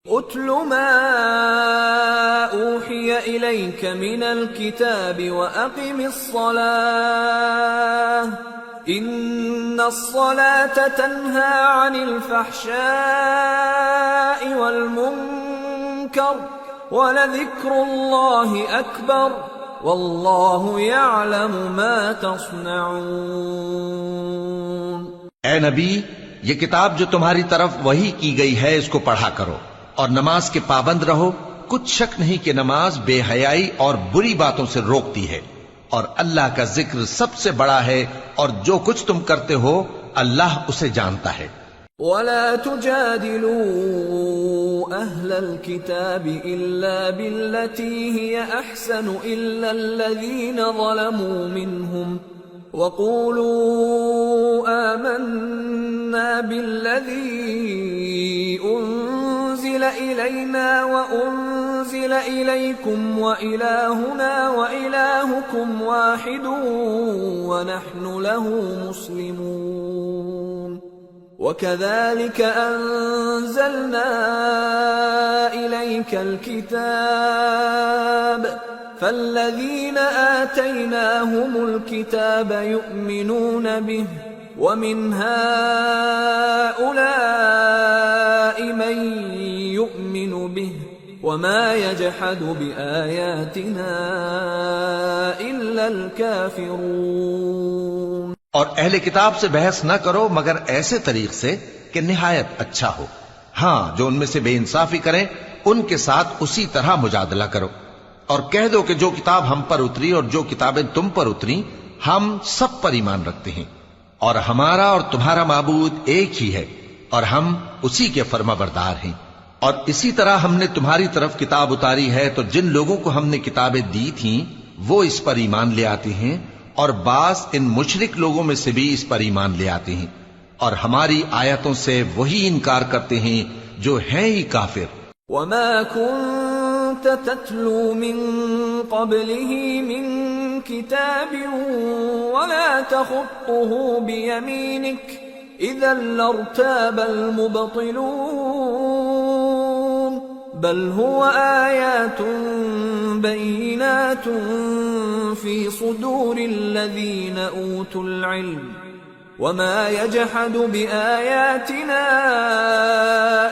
اتل ما اوحي اليك من الكتاب واقم الصلاة ان الصلاة تنهى عن الفحشاء والمنكر ولذكر الله اکبر واللہ یعلم ما تصنعون۔ اے نبی، یہ کتاب جو تمہاری طرف وحی کی گئی ہے اس کو پڑھا کرو اور نماز کے پابند رہو۔ کچھ شک نہیں کہ نماز بے حیائی اور بری باتوں سے روکتی ہے، اور اللہ کا ذکر سب سے بڑا ہے، اور جو کچھ تم کرتے ہو اللہ اسے جانتا ہے۔ وَلَا تُجَادِلُوا أَهْلَ الْكِتَابِ إِلَّا بِالَّتِي هِيَ أَحْسَنُ إِلَّا الَّذِينَ ظَلَمُوا مِنْهُمْ وَقُولُوا آمَنَّا بِالَّذِي أُنزِلَ إِلَيْنَا وَأُنزِلَ إِلَيْكُمْ وَإِلَٰهُنَا وَإِلَٰهُكُمْ وَاحِدٌ وَنَحْنُ لَهُ مُسْلِمُونَ وَكَذَلِكَ أَنزَلْنَا إِلَيْكَ الْكِتَابَ فَالَّذِينَ آتَيْنَاهُمُ الْكِتَابَ يُؤْمِنُونَ بِهِ وَمِنْ هَؤُلَاءِ مَن يُؤْمِنُ بِهِ وَمَا يَجْحَدُ بِآيَاتِنَا إِلَّا الْكَافِرُونَ۔ اور اہل کتاب سے بحث نہ کرو مگر ایسے طریق سے کہ نہایت اچھا ہو۔ ہاں، جو ان میں سے بے انصافی کریں ان کے ساتھ اسی طرح مجادلہ کرو، اور کہہ دو کہ جو کتاب ہم پر اتری اور جو کتابیں تم پر اتری ہم سب پر ایمان رکھتے ہیں، اور ہمارا اور تمہارا معبود ایک ہی ہے، اور ہم اسی کے فرما بردار ہیں۔ اور اسی طرح ہم نے تمہاری طرف کتاب اتاری ہے تو جن لوگوں کو ہم نے کتابیں دی تھیں وہ اس پر ایمان لے آتے ہیں، اور بعض ان مشرک لوگوں میں سے بھی اس پر ایمان لے آتے ہیں، اور ہماری آیتوں سے وہی انکار کرتے ہیں جو ہیں ہی کافر۔ وَمَا كُنْتَ تَتْلُو مِن قَبْلِهِ مِن كِتَابٍ وَلَا تَخُطُّهُ بِيَمِينِكَ إِذًا لَّارْتَابَ الْمُبْطِلُونَ بَلْ هُوَ آيَاتٌ بَيِّنَاتٌ فِي صُدُورِ الَّذِينَ أُوتُوا الْعِلْمَ وَمَا يَجْحَدُ بِآيَاتِنَا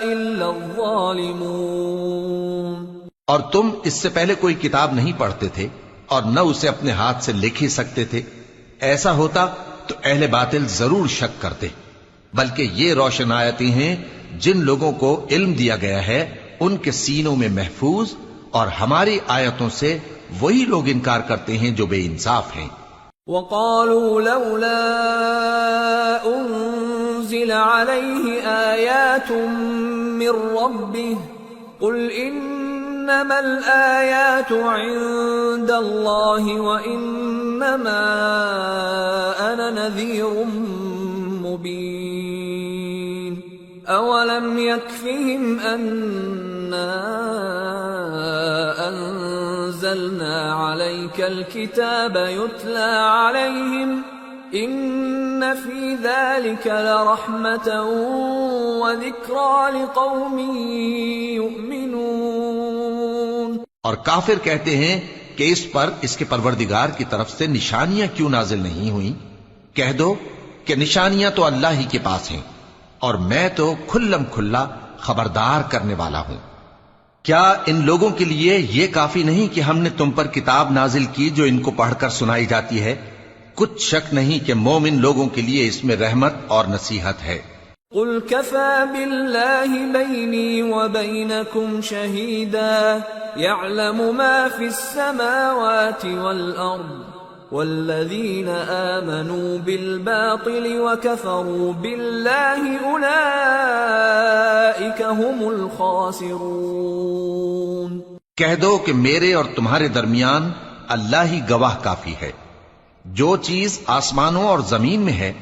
إِلَّا الظَّالِمُونَ۔ اور تم اس سے پہلے کوئی کتاب نہیں پڑھتے تھے اور نہ اسے اپنے ہاتھ سے لکھ ہی سکتے تھے۔ ایسا ہوتا تو اہل باطل ضرور شک کرتے، بلکہ یہ روشن آیتیں ہیں جن لوگوں کو علم دیا گیا ہے ان کے سینوں میں محفوظ، اور ہماری آیتوں سے وہی لوگ انکار کرتے ہیں جو بے انصاف ہیں۔ وَقَالُوا لَوْلَا أُنزِلَ عَلَيْهِ آيَاتٌ مِّن رَّبِّهِ قُلْ إِنَّمَا الْآيَاتُ عِندَ اللَّهِ وَإِنَّمَا أَنَا نَذِيرٌ مُّبِينٌ أَوَلَمْ يَكْفِهِمْ أَنَّا أَنزَلْنَا عَلَيْكَ الْكِتَابَ يُتْلَى عَلَيْهِمْ إِنَّ فِي ذَلِكَ لَرَحْمَةً وَذِكْرَى لِقَوْمٍ يُؤْمِنُونَ۔ اور کافر کہتے ہیں کہ اس پر اس کے پروردگار کی طرف سے نشانیاں کیوں نازل نہیں ہوئیں؟ کہہ دو کہ نشانیاں تو اللہ ہی کے پاس ہیں، اور میں تو کھلم کھلا خبردار کرنے والا ہوں۔ کیا ان لوگوں کے لیے یہ کافی نہیں کہ ہم نے تم پر کتاب نازل کی جو ان کو پڑھ کر سنائی جاتی ہے؟ کچھ شک نہیں کہ مومن لوگوں کے لیے اس میں رحمت اور نصیحت ہے۔ قُلْ كَفَى بِاللَّهِ بَيْنِي وَبَيْنَكُمْ شَهِيدًا يَعْلَمُ مَا فِي السَّمَاوَاتِ وَالْأَرْضِ وَالَّذِينَ آمَنُوا بِالْبَاطِلِ وَكَفَرُوا بِاللَّهِ أُولَئِكَ هُمُ الْخَاسِرُونَ۔ کہہ دو کہ میرے اور تمہارے درمیان اللہ ہی گواہ کافی ہے، جو چیز آسمانوں اور زمین میں ہے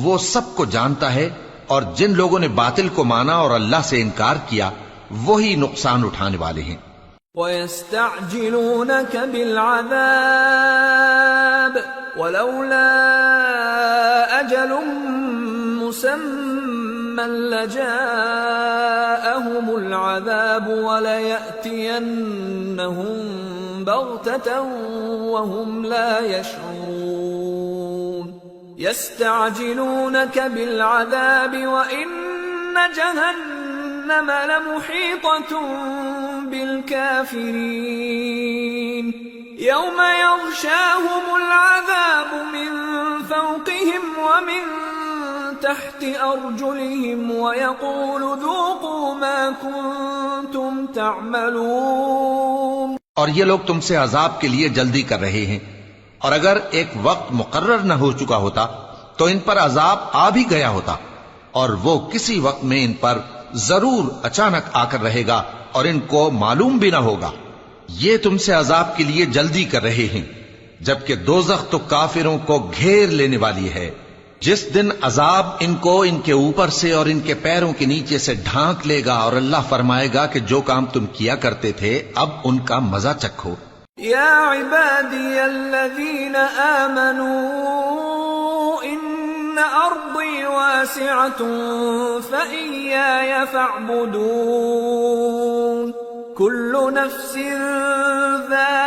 وہ سب کو جانتا ہے، اور جن لوگوں نے باطل کو مانا اور اللہ سے انکار کیا وہی نقصان اٹھانے والے ہیں۔ وَيَسْتَعْجِلُونَكَ بِالْعَذَابِ وَلَوْلَا أَجَلٌ مُّسَمًّى لجاءهم العذاب وليأتينهم بغتة وهم لا يشعرون يستعجلونك بالعذاب وإن جهنم لمحيطة بالكافرين يوم يغشاهم العذاب من فوقهم ومن تحت أرجلهم ويقول ذوقوا ما كنتم تعملون. اور یہ لوگ تم سے عذاب کے لیے جلدی کر رہے ہیں، اور اگر ایک وقت مقرر نہ ہو چکا ہوتا تو ان پر عذاب آ بھی گیا ہوتا، اور وہ کسی وقت میں ان پر ضرور اچانک آ کر رہے گا اور ان کو معلوم بھی نہ ہوگا. یہ تم سے عذاب کے لیے جلدی کر رہے ہیں، جبکہ دوزخ تو کافروں کو گھیر لینے والی ہے. جس دن عذاب ان کو ان کے اوپر سے اور ان کے پیروں کے نیچے سے ڈھانک لے گا، اور اللہ فرمائے گا کہ جو کام تم کیا کرتے تھے اب ان کا مزہ چکھو. یا عبادی الذین آمنوا ان ارضی واسعة فإیای فاعبدون كل نفس ذائقة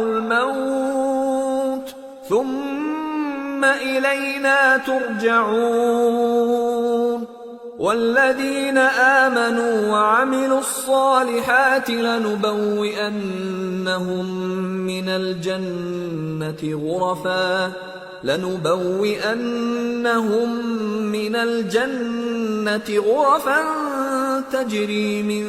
الموت ثم إلينا ترجعون. والذين آمنوا وعملوا الصالحات لنبوئنهم من الجنة غرفا تجري من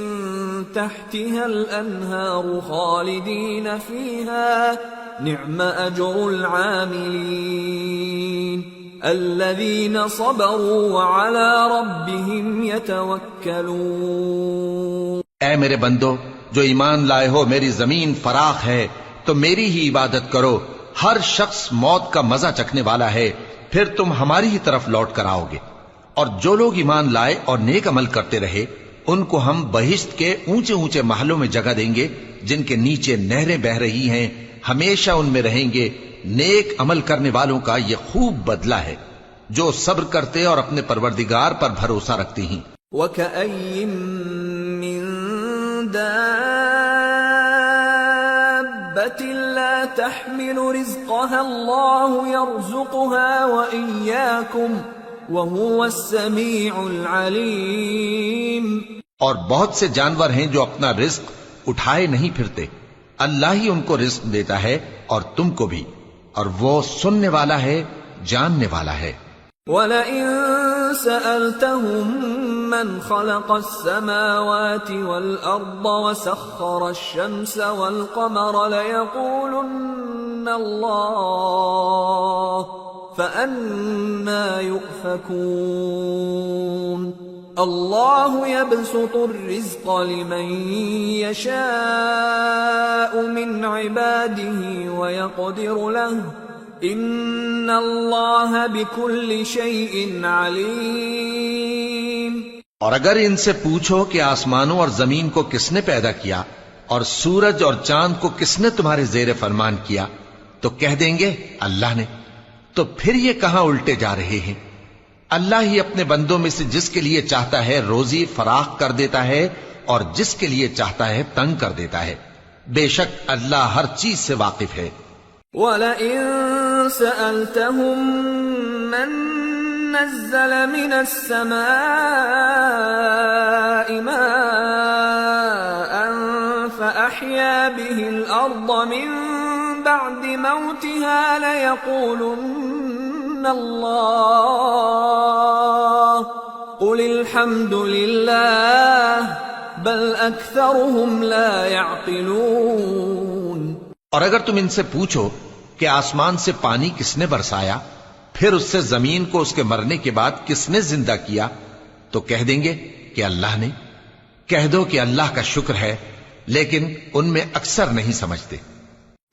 تحتها الأنهار خالدين فيها نعم أجر العاملين الذين صبروا وعلى ربهم يتوكلون. اے میرے بندو جو ایمان لائے ہو، میری زمین فراخ ہے تو میری ہی عبادت کرو. ہر شخص موت کا مزہ چکھنے والا ہے، پھر تم ہماری ہی طرف لوٹ کر آؤ گے. اور جو لوگ ایمان لائے اور نیک عمل کرتے رہے ان کو ہم بہشت کے اونچے اونچے محلوں میں جگہ دیں گے جن کے نیچے نہریں بہ رہی ہیں، ہمیشہ ان میں رہیں گے. نیک عمل کرنے والوں کا یہ خوب بدلہ ہے جو صبر کرتے اور اپنے پروردگار پر بھروسہ رکھتے ہیں. وَكَأَيٍّ مِّن دَابَّةٍ لَّا تَحْمِلُ رِزْقَهَا اللَّهُ يَرْزُقُهَا وَإِيَّاكُمْ وَهُوَ السَّمِيعُ الْعَلِيمُ. اور بہت سے جانور ہیں جو اپنا رزق اٹھائے نہیں پھرتے، اللہ ہی ان کو رزق دیتا ہے اور تم کو بھی، اور وہ سننے والا ہے، جاننے والا ہے. وَلَئِن سَأَلْتَهُم مَّنْ خَلَقَ السَّمَاوَاتِ وَالْأَرْضَ وَسَخَّرَ الشَّمْسَ وَالْقَمَرَ لَيَقُولُنَّ اللَّهُ فَأَنَّىٰ يُؤْفَكُونَ. اللہ يبسط الرزق لمن يشاء من عباده ويقدر له ان اللہ بكل شيء علیم. اور اگر ان سے پوچھو کہ آسمانوں اور زمین کو کس نے پیدا کیا اور سورج اور چاند کو کس نے تمہارے زیر فرمان کیا تو کہہ دیں گے اللہ نے. تو پھر یہ کہاں الٹے جا رہے ہیں؟ اللہ ہی اپنے بندوں میں سے جس کے لیے چاہتا ہے روزی فراخ کر دیتا ہے اور جس کے لیے چاہتا ہے تنگ کر دیتا ہے. بے شک اللہ ہر چیز سے واقف ہے. وَلَئِن سَأَلْتَهُم مَّن نَّزَّلَ مِنَ السَّمَاءِ مَاءً فَأَحْيَا بِهِ الْأَرْضَ مِن بَعْدِ مَوْتِهَا لَيَقُولُنَّ اللہ قل الحمد للہ بل اکثرهم لا يعقلون. اور اگر تم ان سے پوچھو کہ آسمان سے پانی کس نے برسایا پھر اس سے زمین کو اس کے مرنے کے بعد کس نے زندہ کیا تو کہہ دیں گے کہ اللہ نے. کہہ دو کہ اللہ کا شکر ہے لیکن ان میں اکثر نہیں سمجھتے.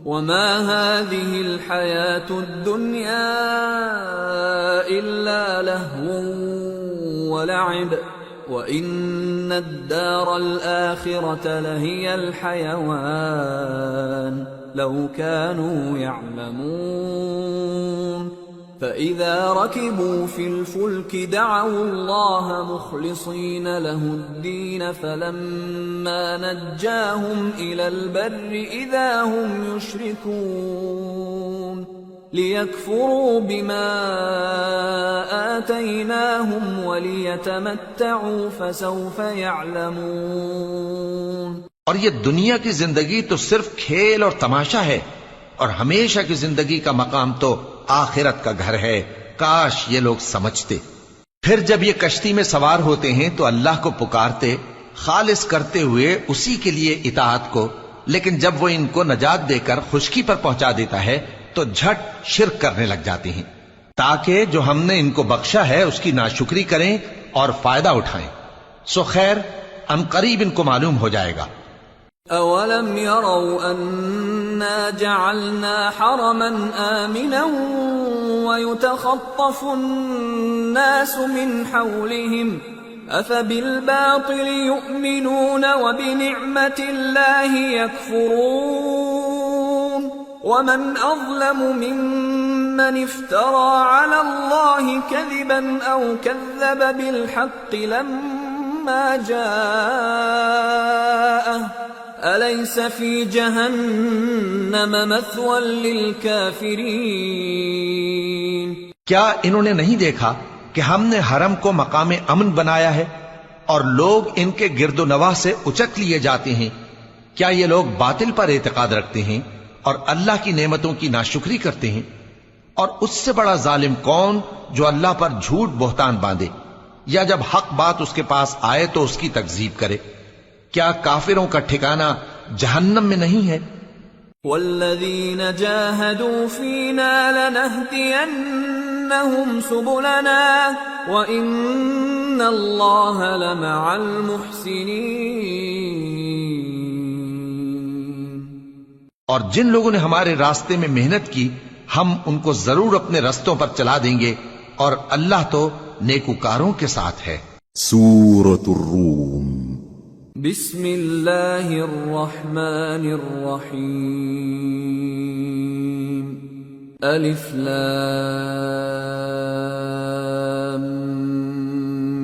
وما هذه الحياة الدنيا إلا لهو ولعب وإن الدار الآخرة لهي الحيوان لو كانوا يعلمون. فإذا ركبوا في الفلك دعوا الله مخلصين له الدين فلما نجاهم إلى البر إذا هم يشركون ليكفروا بما آتيناهم وليتمتعوا فسوف يعلمون۔ اور یہ دنیا کی زندگی تو صرف کھیل اور تماشا ہے، اور ہمیشہ کی زندگی کا مقام تو آخرت کا گھر ہے، کاش یہ لوگ سمجھتے۔ پھر جب یہ کشتی میں سوار ہوتے ہیں تو اللہ کو پکارتے، خالص کرتے ہوئے اسی کے لیے اطاعت کو، لیکن جب وہ ان کو نجات دے کر خشکی پر پہنچا دیتا ہے تو جھٹ شرک کرنے لگ جاتے ہیں، تاکہ جو ہم نے ان کو بخشا ہے اس کی ناشکری کریں اور فائدہ اٹھائیں۔ سو خیر ان قریب ان کو معلوم ہو جائے گا۔ أَوَلَمْ يَرَوْا أَنَّا جَعَلْنَا حَرَمًا آمِنًا وَيُتَخَطَّفُ النَّاسُ مِنْ حَوْلِهِمْ أَفَبِالْبَاطِلِ يُؤْمِنُونَ وَبِنِعْمَةِ اللَّهِ يَكْفُرُونَ وَمَنْ أَظْلَمُ مِمَّنِ افْتَرَى عَلَى اللَّهِ كَذِبًا أَوْ كَذَّبَ بِالْحَقِّ لَمَّا جَاءَهُ أَلَيْسَ فِي جَهَنَّمَ مَثْوًى لِلْكَافِرِينَ۔ کیا انہوں نے نہیں دیکھا کہ ہم نے حرم کو مقام امن بنایا ہے اور لوگ ان کے گرد و نواح سے اچک لیے جاتے ہیں؟ کیا یہ لوگ باطل پر اعتقاد رکھتے ہیں اور اللہ کی نعمتوں کی ناشکری کرتے ہیں؟ اور اس سے بڑا ظالم کون جو اللہ پر جھوٹ بہتان باندھے، یا جب حق بات اس کے پاس آئے تو اس کی تکذیب کرے؟ کیا کافروں کا ٹھکانہ جہنم میں نہیں ہے؟ والذین جاہدوا فینا لنہدینہم سبلنا وإن اللہ لمع المحسنین۔ اور جن لوگوں نے ہمارے راستے میں محنت کی ہم ان کو ضرور اپنے رستوں پر چلا دیں گے، اور اللہ تو نیکوکاروں کے ساتھ ہے۔ سورة الروم۔ بسم اللہ الرحمن الرحیم۔ الف لام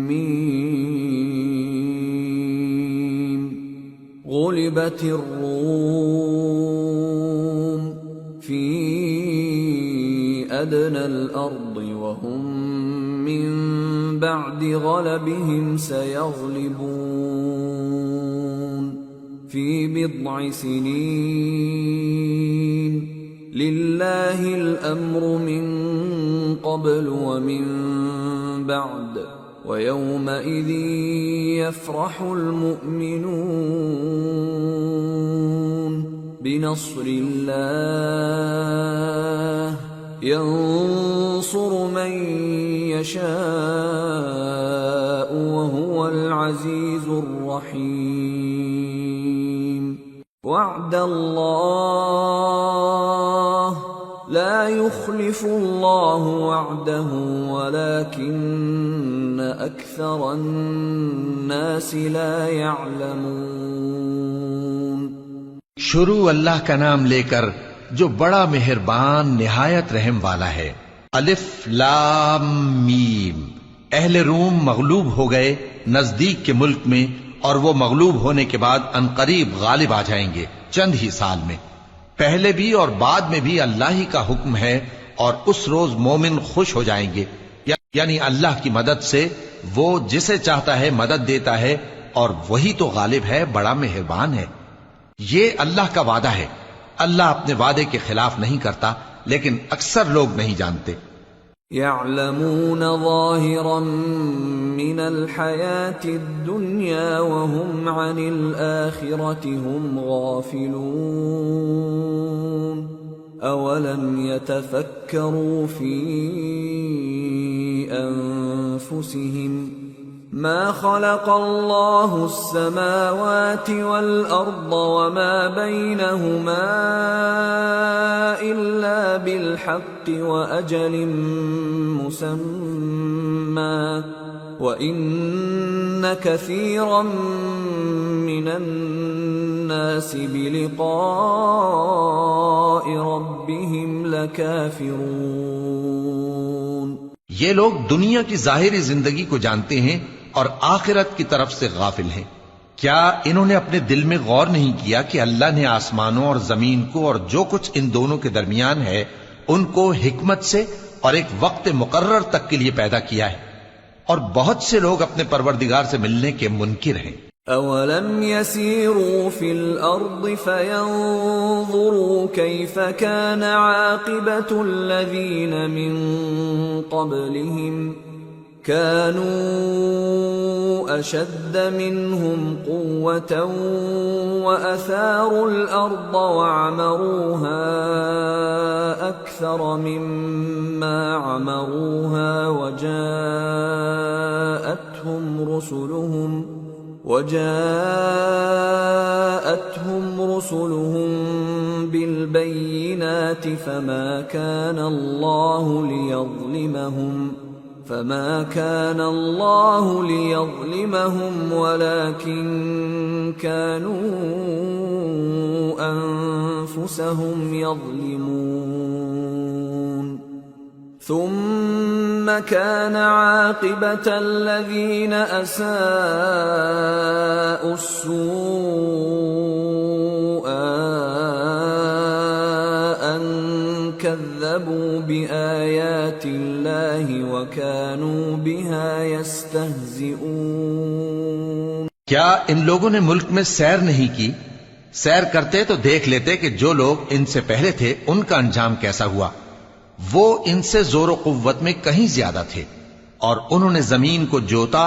میم۔ غلبت الروم فی ادنى الارض وهم من بعد غلبهم سيغلبون في بضع سنين لله الأمر من قبل ومن بعد ويومئذ يفرح المؤمنون بنصر الله ينصر من يشاء وهو العزيز الرحيم۔ وعد الله لا يخلف الله وعده ولكن أكثر الناس لا يعلمون۔ شروع اللہ کا نام لے کر جو بڑا مہربان نہایت رحم والا ہے۔ الف لام میم۔ اہل روم مغلوب ہو گئے نزدیک کے ملک میں، اور وہ مغلوب ہونے کے بعد عنقریب غالب آ جائیں گے چند ہی سال میں۔ پہلے بھی اور بعد میں بھی اللہ ہی کا حکم ہے، اور اس روز مومن خوش ہو جائیں گے، یعنی اللہ کی مدد سے وہ جسے چاہتا ہے مدد دیتا ہے، اور وہی تو غالب ہے، بڑا مہربان ہے۔ یہ اللہ کا وعدہ ہے، اللہ اپنے وعدے کے خلاف نہیں کرتا، لیکن اکثر لوگ نہیں جانتے۔ يعلمون ظاهرا من الحياة الدنيا وهم عن الآخرة هم غافلون أولم يتفكروا في أنفسهم ما خلق الله السماوات والأرض وما بينهما إلا بالحق وأجل مسمى وإن كثيرا من الناس بلقاء ربهم لكافرون۔ یہ لوگ دنیا کی ظاہری زندگی کو جانتے ہیں اور آخرت کی طرف سے غافل ہیں۔ کیا انہوں نے اپنے دل میں غور نہیں کیا کہ اللہ نے آسمانوں اور زمین کو اور جو کچھ ان دونوں کے درمیان ہے ان کو حکمت سے اور ایک وقت مقرر تک کے لیے پیدا کیا ہے؟ اور بہت سے لوگ اپنے پروردگار سے ملنے کے منکر ہیں۔ أَوَلَمْ يَسِيرُوا فِي الْأَرْضِ فَيَنظُرُوا كَيْفَ كَانَ عَاقِبَةُ الَّذِينَ مِن قَبْلِهِمْ كَانُوا أَشَدَّ مِنْهُمْ قُوَّةً وَأَثَارُوا الْأَرْضَ وَعَمَرُوهَا أَكْثَرَ مِمَّا عَمَرُوهَا وجاءتهم رسلهم بالبينات فما كان الله ليظلمهم ولكن كانوا أنفسهم يظلمون ثم كان عاقبة الذين أساءوا السوء أن كذبوا بآيات الله وكانوا بها يستهزئون۔ کیا ان لوگوں نے ملک میں سیر نہیں کی؟ سیر کرتے تو دیکھ لیتے کہ جو لوگ ان سے پہلے تھے ان کا انجام کیسا ہوا۔ وہ ان سے زور و قوت میں کہیں زیادہ تھے اور انہوں نے زمین کو جوتا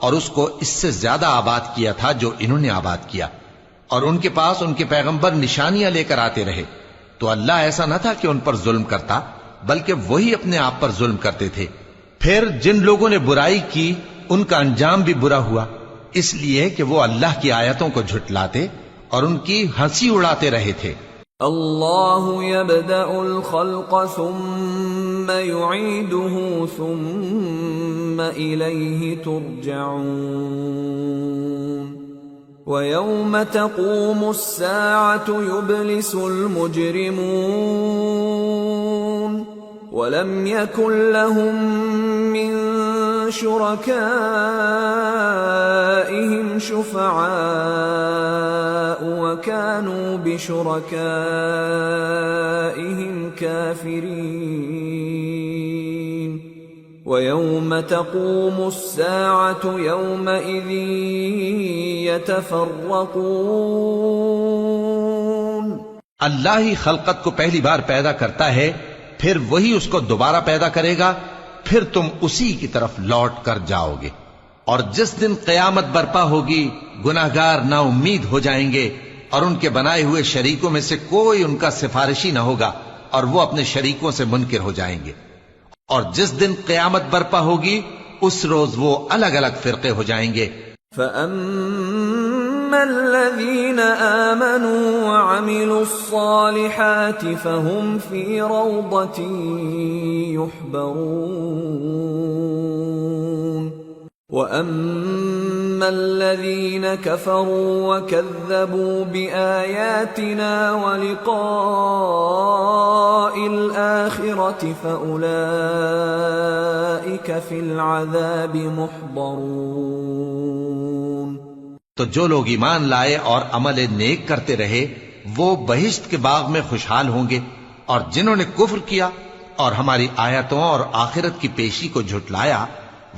اور اس کو اس سے زیادہ آباد کیا تھا جو انہوں نے آباد کیا، اور ان کے پاس ان کے پیغمبر نشانیاں لے کر آتے رہے، تو اللہ ایسا نہ تھا کہ ان پر ظلم کرتا، بلکہ وہی اپنے آپ پر ظلم کرتے تھے۔ پھر جن لوگوں نے برائی کی ان کا انجام بھی برا ہوا، اس لیے کہ وہ اللہ کی آیتوں کو جھٹلاتے اور ان کی ہنسی اڑاتے رہے تھے۔ اللہ يبدأ الخلق ثم يعيده ثم إليه ترجعون ويوم تقوم الساعة يبلس المجرمون ولم يكن لهم من شركائهم شفعاء وكانوا بشركائهم كافرين ويوم تقوم الساعة يومئذ يتفرقون۔ اللہ ہی خلقت کو پہلی بار پیدا کرتا ہے، پھر وہی اس کو دوبارہ پیدا کرے گا، پھر تم اسی کی طرف لوٹ کر جاؤ گے۔ اور جس دن قیامت برپا ہوگی گناہگار نا امید ہو جائیں گے اور ان کے بنائے ہوئے شریکوں میں سے کوئی ان کا سفارشی نہ ہوگا اور وہ اپنے شریکوں سے منکر ہو جائیں گے۔ اور جس دن قیامت برپا ہوگی اس روز وہ الگ الگ فرقے ہو جائیں گے۔ فَأَمَّا الَّذِينَ آمَنُوا وَعَمِلُوا الصَّالِحَاتِ فَهُمْ فِي رَوْضَةٍ يُحْبَرُونَ وَأَمَّا الَّذِينَ كَفَرُوا وَكَذَّبُوا بِآيَاتِنَا وَلِقَاءِ الْآخِرَةِ فَأُولَئِكَ فِي الْعَذَابِ مُحْضَرُونَ۔ تو جو لوگ ایمان لائے اور عمل نیک کرتے رہے وہ بہشت کے باغ میں خوشحال ہوں گے، اور جنہوں نے کفر کیا اور ہماری آیتوں اور آخرت کی پیشی کو جھٹلایا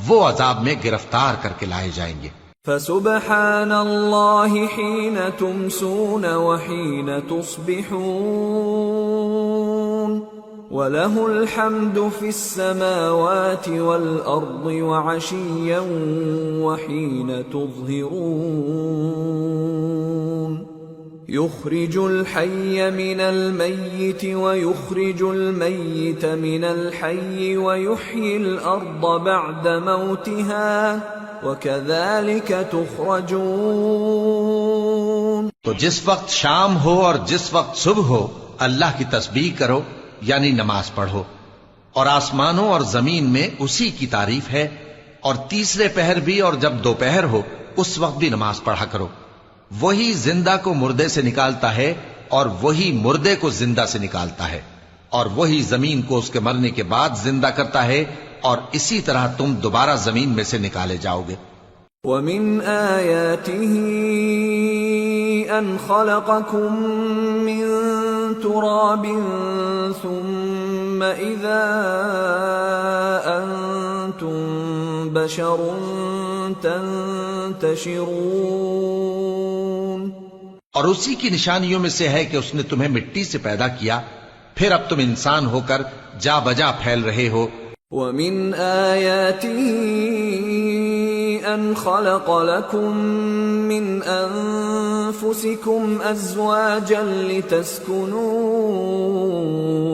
وہ عذاب میں گرفتار کر کے لائے جائیں گے۔ فسبحان اللہ حین تمسون وحین تصبحون وَلَهُ الْحَمْدُ فِي السَّمَاوَاتِ وَالْأَرْضِ وَعَشِيًّا وَحِينَ تُظْهِرُونَ يُخْرِجُ الْحَيَّ مِنَ الْمَيِّتِ وَيُخْرِجُ الْمَيِّتَ مِنَ الْحَيِّ وَيُحْيِي الْأَرْضَ بَعْدَ مَوْتِهَا وَكَذَلِكَ تُخْرَجُونَ۔ تو جس وقت شام ہو اور جس وقت صبح ہو اللہ کی تسبیح کرو، یعنی نماز پڑھو، اور آسمانوں اور زمین میں اسی کی تعریف ہے، اور تیسرے پہر بھی اور جب دوپہر ہو اس وقت بھی نماز پڑھا کرو۔ وہی زندہ کو مردے سے نکالتا ہے اور وہی مردے کو زندہ سے نکالتا ہے، اور وہی زمین کو اس کے مرنے کے بعد زندہ کرتا ہے اور اسی طرح تم دوبارہ زمین میں سے نکالے جاؤ گے۔ وَمِنْ آيَاتِهِ أَنْ خَلَقَكُم مِّن تُرَابٍ ثُمَّ إِذَا أَنْتُمْ بَشَرٌ تَنْتَشِرُونَ۔ اور اسی کی نشانیوں میں سے ہے کہ اس نے تمہیں مٹی سے پیدا کیا، پھر اب تم انسان ہو کر جا بجا پھیل رہے ہو۔ وَمِنْ آيَاتِهِ أَنْ خَلَقَ لَكُم مِّنْ أَنفُسِكُمْ أَزْوَاجًا لِتَسْكُنُوا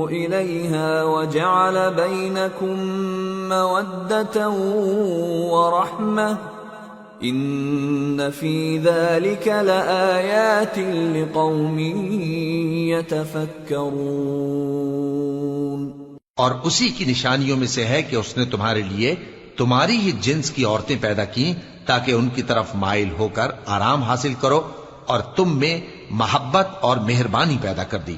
إِلَيْهَا وَجَعَلَ بَيْنَكُم مَّوَدَّةً وَرَحْمَةً إِنَّ فِي ذَلِكَ لَآيَاتٍ لِقَوْمٍ يَتَفَكَّرُونَ۔ اور اسی کی نشانیوں میں سے ہے کہ اس نے تمہارے لیے تمہاری ہی جنس کی عورتیں پیدا کی تاکہ ان کی طرف مائل ہو کر آرام حاصل کرو، اور تم میں محبت اور مہربانی پیدا کر دی۔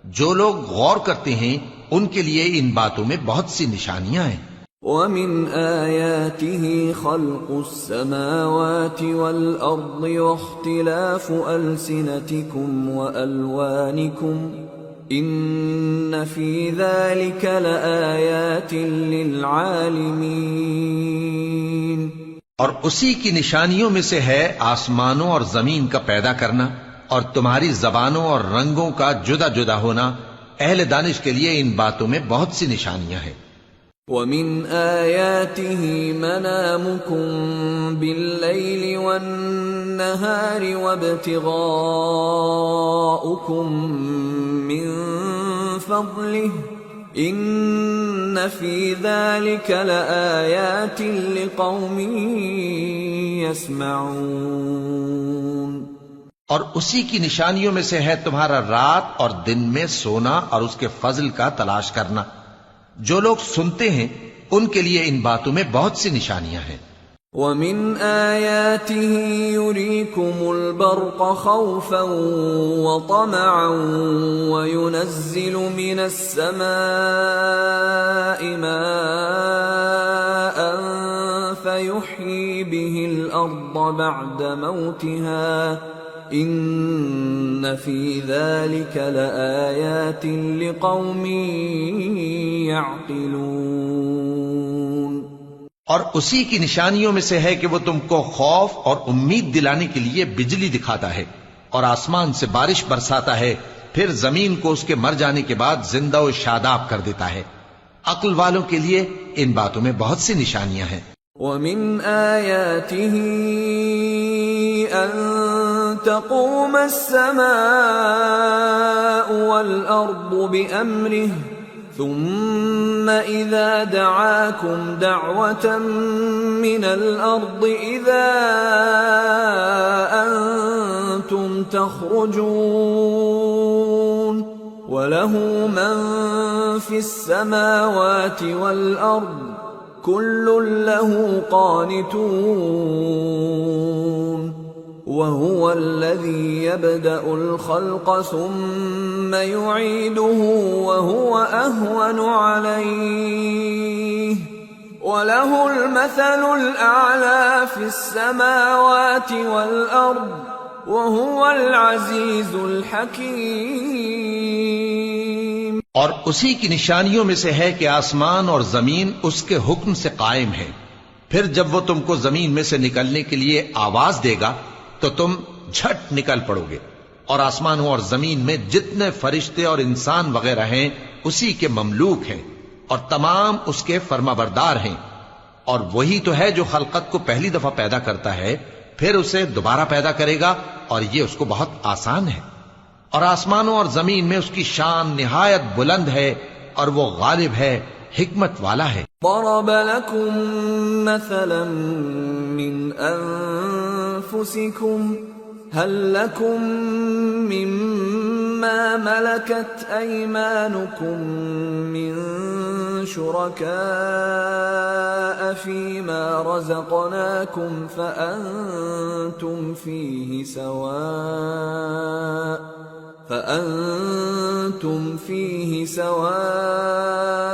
جو لوگ غور کرتے ہیں ان کے لیے ان باتوں میں بہت سی نشانیاں ہیں۔ وَمِنْ آيَاتِهِ خَلْقُ السَّمَاوَاتِ وَالْأَرْضِ وَاخْتِلَافُ أَلْسِنَتِكُمْ وَأَلْوَانِكُمْ إِنَّ فِي ذَلِكَ لَآيَاتٍ لِلْعَالِمِينَ۔ اور اسی کی نشانیوں میں سے ہے آسمانوں اور زمین کا پیدا کرنا اور تمہاری زبانوں اور رنگوں کا جدا جدا ہونا، اہل دانش کے لیے ان باتوں میں بہت سی نشانیاں ہیں۔ وَمِنْ آيَاتِهِ مَنَامُكُمْ بِاللَّيْلِ وَالنَّهَارِ وَابْتِغَاؤُكُمْ مِنْ فَضْلِهِ إِنَّ فِي ذَلِكَ لَآيَاتٍ لِقَوْمٍ يَسْمَعُونَ۔ اور اسی کی نشانیوں میں سے ہے تمہارا رات اور دن میں سونا اور اس کے فضل کا تلاش کرنا۔ جو لوگ سنتے ہیں ان کے لیے ان باتوں میں بہت سی نشانیاں ہیں۔ وَمِنْ آيَاتِهِ يُرِيكُمُ الْبَرْقَ خَوْفًا وَطَمَعًا وَيُنَزِّلُ مِنَ السَّمَاءِ مَاءً فَيُحْيِي بِهِ الْأَرْضَ بَعْدَ مَوْتِهَا إِنَّ فِي ذَلِكَ لَآيَاتٍ لِقَوْمٍ يَعْقِلُونَ۔ اور اسی کی نشانیوں میں سے ہے کہ وہ تم کو خوف اور امید دلانے کے لیے بجلی دکھاتا ہے اور آسمان سے بارش برساتا ہے، پھر زمین کو اس کے مر جانے کے بعد زندہ و شاداب کر دیتا ہے۔ عقل والوں کے لیے ان باتوں میں بہت سی نشانیاں ہیں۔ وَمِنْ آيَاتِهِ أَن تَقُومَ السَّمَاءُ وَالْأَرْضُ بِأَمْرِهِ ثُمَّ إِذَا دَعَاكُمْ دَعْوَةً مِّنَ الْأَرْضِ إِذَا أَنْتُمْ تَخْرُجُونَ وَلَهُ مَنْ فِي السَّمَاوَاتِ وَالْأَرْضِ كُلٌّ لَهُ قَانِتُونَ وَهُوَ الَّذِي يَبْدَأُ الْخَلْقَ ثُمَّ يُعِيدُهُ وَهُوَ أَهْوَنُ عَلَيْهِ وَلَهُ الْمَثَلُ الْأَعْلَى فِي السَّمَاوَاتِ وَالْأَرْضِ وَهُوَ الْعَزِيزُ الْحَكِيمُ۔ اور اسی کی نشانیوں میں سے ہے کہ آسمان اور زمین اس کے حکم سے قائم ہے، پھر جب وہ تم کو زمین میں سے نکلنے کے لیے آواز دے گا تو تم جھٹ نکل پڑو گے، اور آسمانوں اور زمین میں جتنے فرشتے اور انسان وغیرہ ہیں اسی کے مملوک ہیں، اور تمام اس کے فرمانبردار ہیں۔ اور وہی تو ہے جو خلقت کو پہلی دفعہ پیدا کرتا ہے، پھر اسے دوبارہ پیدا کرے گا، اور یہ اس کو بہت آسان ہے۔ اور آسمانوں اور زمین میں اس کی شان نہایت بلند ہے، اور وہ غالب ہے، حکمت والا ہے۔ ضرب لكم مثلا من أنفسكم هل لكم مما ملكت أيمانكم من شركاء فيما رزقناكم فأنتم فيه سواء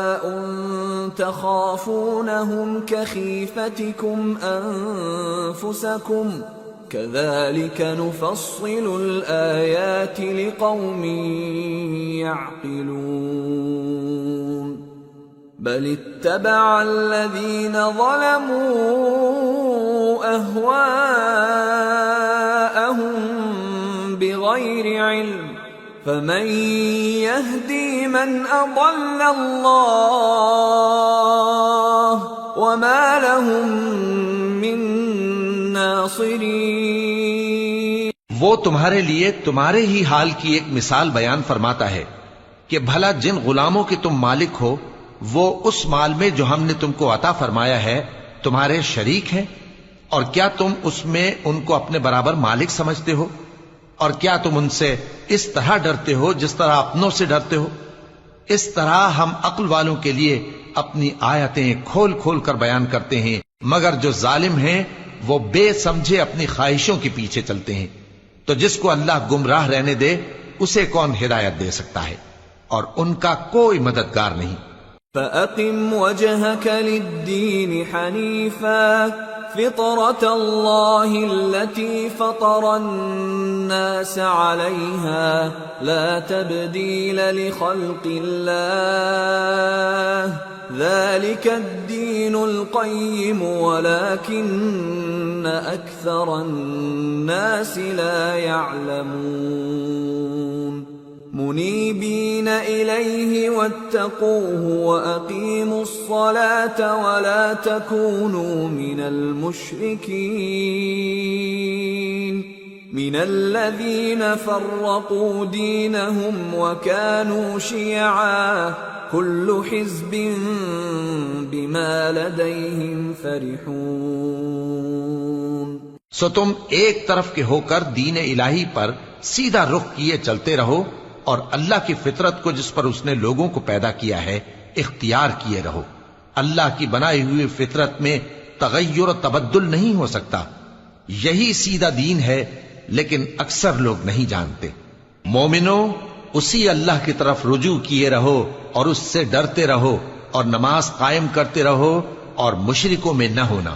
تخافونهم كخيفتكم أنفسكم كذلك نفصل الآيات لقوم يعقلون بل اتبع الذين ظلموا أهواءهم بغير علم فمن يهدي من أضل الله وما لهم من ناصرين۔ وہ تمہارے لیے تمہارے ہی حال کی ایک مثال بیان فرماتا ہے کہ بھلا جن غلاموں کے تم مالک ہو وہ اس مال میں جو ہم نے تم کو عطا فرمایا ہے تمہارے شریک ہیں، اور کیا تم اس میں ان کو اپنے برابر مالک سمجھتے ہو؟ اور کیا تم ان سے اس طرح ڈرتے ہو جس طرح اپنوں سے ڈرتے ہو؟ اس طرح ہم عقل والوں کے لیے اپنی آیتیں کھول کھول کر بیان کرتے ہیں، مگر جو ظالم ہیں وہ بے سمجھے اپنی خواہشوں کے پیچھے چلتے ہیں۔ تو جس کو اللہ گمراہ رہنے دے اسے کون ہدایت دے سکتا ہے، اور ان کا کوئی مددگار نہیں۔ فَأَقِمْ وَجْهَكَ لِلدِّينِ حَنِيفًا فِطْرَةَ اللَّهِ الَّتِي فَطَرَ النَّاسَ عَلَيْهَا لَا تَبْدِيلَ لِخَلْقِ اللَّهِ ذَلِكَ الدِّينُ الْقَيِّمُ وَلَكِنَّ أَكْثَرَ النَّاسِ لَا يَعْلَمُونَ منيبين إليه واتقوه وأقيموا الصلاة ولا تكونوا من المشركين من الذين فرقوا دينهم وكانوا شيعا كل حزب بما لديهم فرحون۔ سو تم ایک طرف کے ہو کر دین الہی پر سیدھا رخ کیے چلتے رہو، اور اللہ کی فطرت کو جس پر اس نے لوگوں کو پیدا کیا ہے اختیار کیے رہو۔ اللہ کی بنائی ہوئی فطرت میں تغیر و تبدل نہیں ہو سکتا، یہی سیدھا دین ہے، لیکن اکثر لوگ نہیں جانتے۔ مومنو، اسی اللہ کی طرف رجوع کیے رہو اور اس سے ڈرتے رہو، اور نماز قائم کرتے رہو، اور مشرکوں میں نہ ہونا،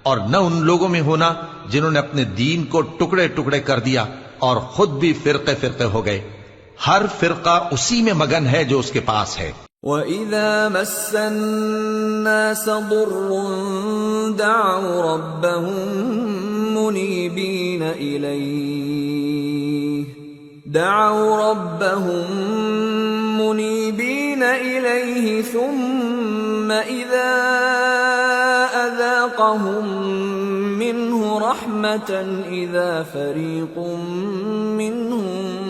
اور نہ ان لوگوں میں ہونا جنہوں نے اپنے دین کو ٹکڑے ٹکڑے کر دیا اور خود بھی فرقے فرقے ہو گئے۔ ہر فرقہ اسی میں مگن ہے جو اس کے پاس ہے۔ وَإِذَا مَسَّ النَّاسَ ضُرٌّ دَعَوْا رَبَّهُم مُنِيبِينَ إِلَيْهِ ثُمَّ إِذَا أَذَاقَهُم مِّنْهُ رَحْمَةً إِذَا فَرِيقٌ مِّنْهُم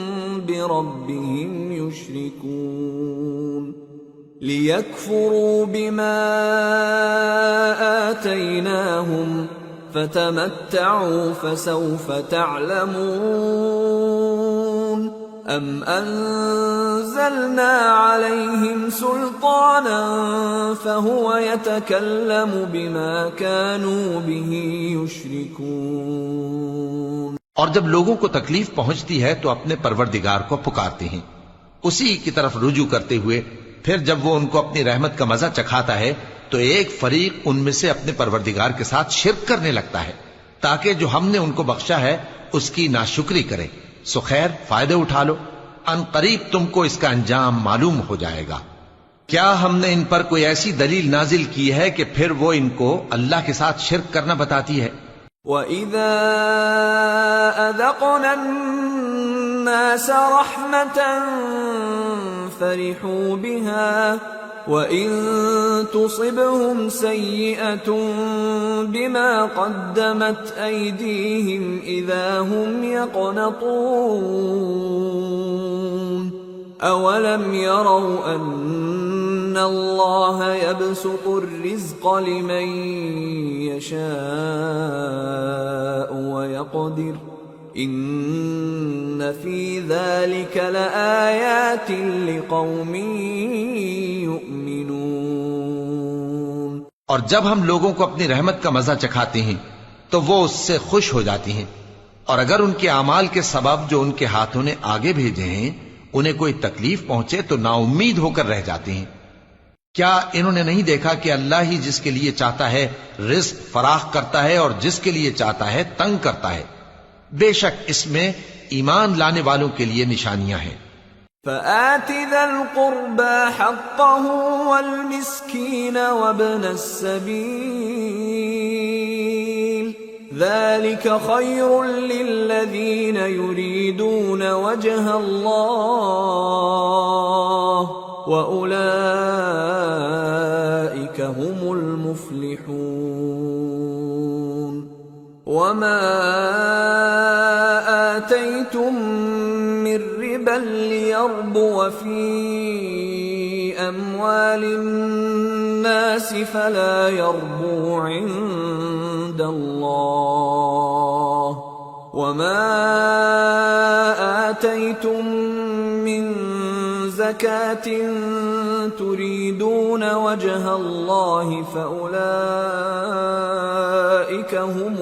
بربهم يشركون ليكفروا بما آتيناهم فتمتعوا فسوف تعلمون أم أنزلنا عليهم سلطانا فهو يتكلم بما كانوا به يشركون۔ اور جب لوگوں کو تکلیف پہنچتی ہے تو اپنے پروردگار کو پکارتے ہیں اسی کی طرف رجوع کرتے ہوئے، پھر جب وہ ان کو اپنی رحمت کا مزہ چکھاتا ہے تو ایک فریق ان میں سے اپنے پروردگار کے ساتھ شرک کرنے لگتا ہے تاکہ جو ہم نے ان کو بخشا ہے اس کی ناشکری کریں۔ سو خیر، فائدے اٹھا لو، ان قریب تم کو اس کا انجام معلوم ہو جائے گا۔ کیا ہم نے ان پر کوئی ایسی دلیل نازل کی ہے کہ پھر وہ ان کو اللہ کے ساتھ شرک کرنا بتاتی ہے؟ وَإِذَا أَذَقْنَا النَّاسَ رَحْمَةً فَرِحُوا بِهَا وَإِن تُصِبْهُمْ سَيِّئَةٌ بِمَا قَدَّمَتْ أَيْدِيهِمْ إِذَا هُمْ يَقْنَطُونَ أَوَلَمْ يَرَوْا أَنَّ اللَّهَ يَبْسُطُ الرِّزْقَ لِمَن يَشَاءُ وَيَقْدِرُ إِنَّ فِي ذَلِكَ لَآيَاتٍ لِقَوْمٍ يُؤْمِنُونَ۔ اور جب ہم لوگوں کو اپنی رحمت کا مزہ چکھاتے ہیں تو وہ اس سے خوش ہو جاتی ہیں، اور اگر ان کے اعمال کے سبب جو ان کے ہاتھوں نے آگے بھیجے ہیں انہیں کوئی تکلیف پہنچے تو نا امید ہو کر رہ جاتے ہیں۔ کیا انہوں نے نہیں دیکھا کہ اللہ ہی جس کے لیے چاہتا ہے رزق فراخ کرتا ہے اور جس کے لیے چاہتا ہے تنگ کرتا ہے؟ بے شک اس میں ایمان لانے والوں کے لیے نشانیاں ہیں۔ فآت ذا القربى حقه والمسكين وابن السبيل ذلك خير للذين يريدون وجه الله وأولئك هم المفلحون وما آتيتم من ربا ليربو في أموال الناس فلا يربو عند الله وما آتيتم من زكاة تريدون وجه الله فأولئك هم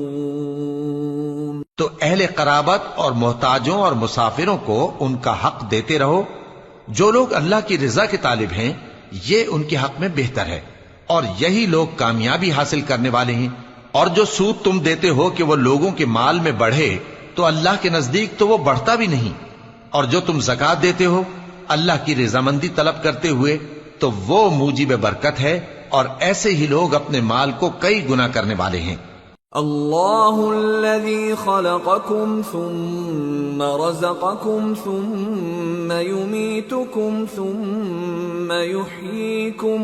المضعفون۔ تو اہل قرابت اور محتاجوں اور مسافروں کو ان کا حق دیتے رہو۔ جو لوگ اللہ کی رضا کے طالب ہیں یہ ان کے حق میں بہتر ہے، اور یہی لوگ کامیابی حاصل کرنے والے ہیں۔ اور جو سود تم دیتے ہو کہ وہ لوگوں کے مال میں بڑھے تو اللہ کے نزدیک تو وہ بڑھتا بھی نہیں، اور جو تم زکوٰۃ دیتے ہو اللہ کی رضامندی طلب کرتے ہوئے تو وہ موجب برکت ہے، اور ایسے ہی لوگ اپنے مال کو کئی گنا کرنے والے ہیں۔ اللہ الذي خلقكم ثم رزقكم ثم يميتكم ثم يحييكم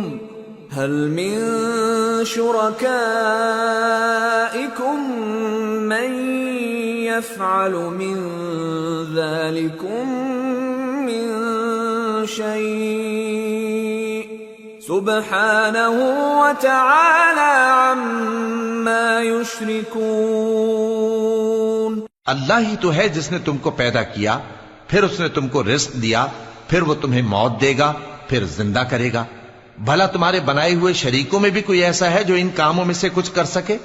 هل من شركائكم من يفعل من ذلكم من شيء سبحانه وتعالى عما يشركون۔ اللہ ہی تو ہے جس نے تم کو پیدا کیا، پھر اس نے تم کو رزق دیا، پھر وہ تمہیں موت دے گا، پھر زندہ کرے گا۔ بھلا تمہارے بنائے ہوئے شریکوں میں بھی کوئی ایسا ہے جو ان کاموں میں سے کچھ کر سکے؟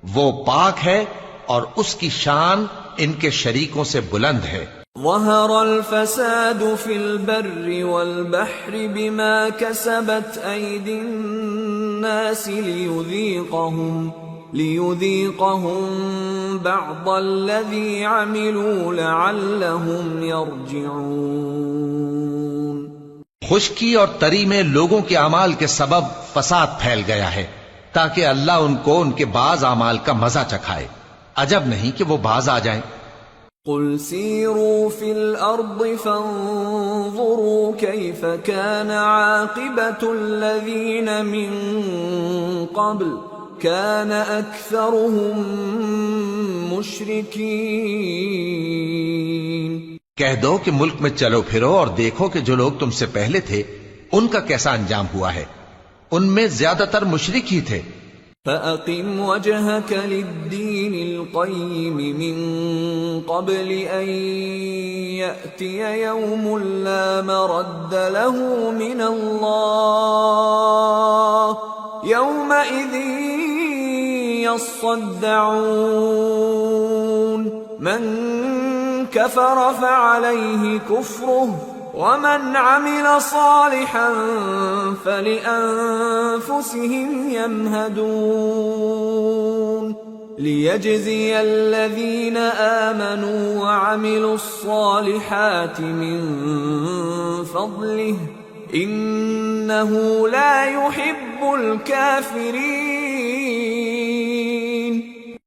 وہ پاک ہے اور اس کی شان ان کے شریکوں سے بلند ہے۔ ظهر الفساد في البر والبحر بما كسبت أيدي الناس ليذيقهم بعض الذي عملوا لعلهم يرجعون۔ خشکی اور تری میں لوگوں کے اعمال کے سبب فساد پھیل گیا ہے تاکہ اللہ ان کو ان کے بعض اعمال کا مزہ چکھائے۔ عجب نہیں کہ وہ باز آ جائیں۔ قل سيروا في الأرض فانظروا كيف كان عاقبة الذين من قبل كان أكثرهم مشركين۔ کہہ دو کہ ملک میں چلو پھرو اور دیکھو کہ جو لوگ تم سے پہلے تھے ان کا کیسا انجام ہوا ہے، ان میں زیادہ تر مشرک ہی تھے۔ فَأَقِمْ وَجْهَكَ لِلدِّينِ الْقَيِّمِ مِنْ قَبْلِ أَنْ يَأْتِيَ يَوْمٌ لَا مَرَدَّ لَهُ مِنَ اللَّهِ يَوْمَئِذٍ يَصَّدَّعُونَ مَنْ كَفَرَ فَعَلَيْهِ كُفْرُهُ وَمَنْ عَمِلَ صَالِحًا فَلِأَنفُسِهِمْ يَمْهَدُونَ لِيَجْزِيَ الَّذِينَ آمَنُوا وَعَمِلُوا الصَّالِحَاتِ مِنْ فَضْلِهِ إِنَّهُ لَا يُحِبُّ الْكَافِرِينَ۔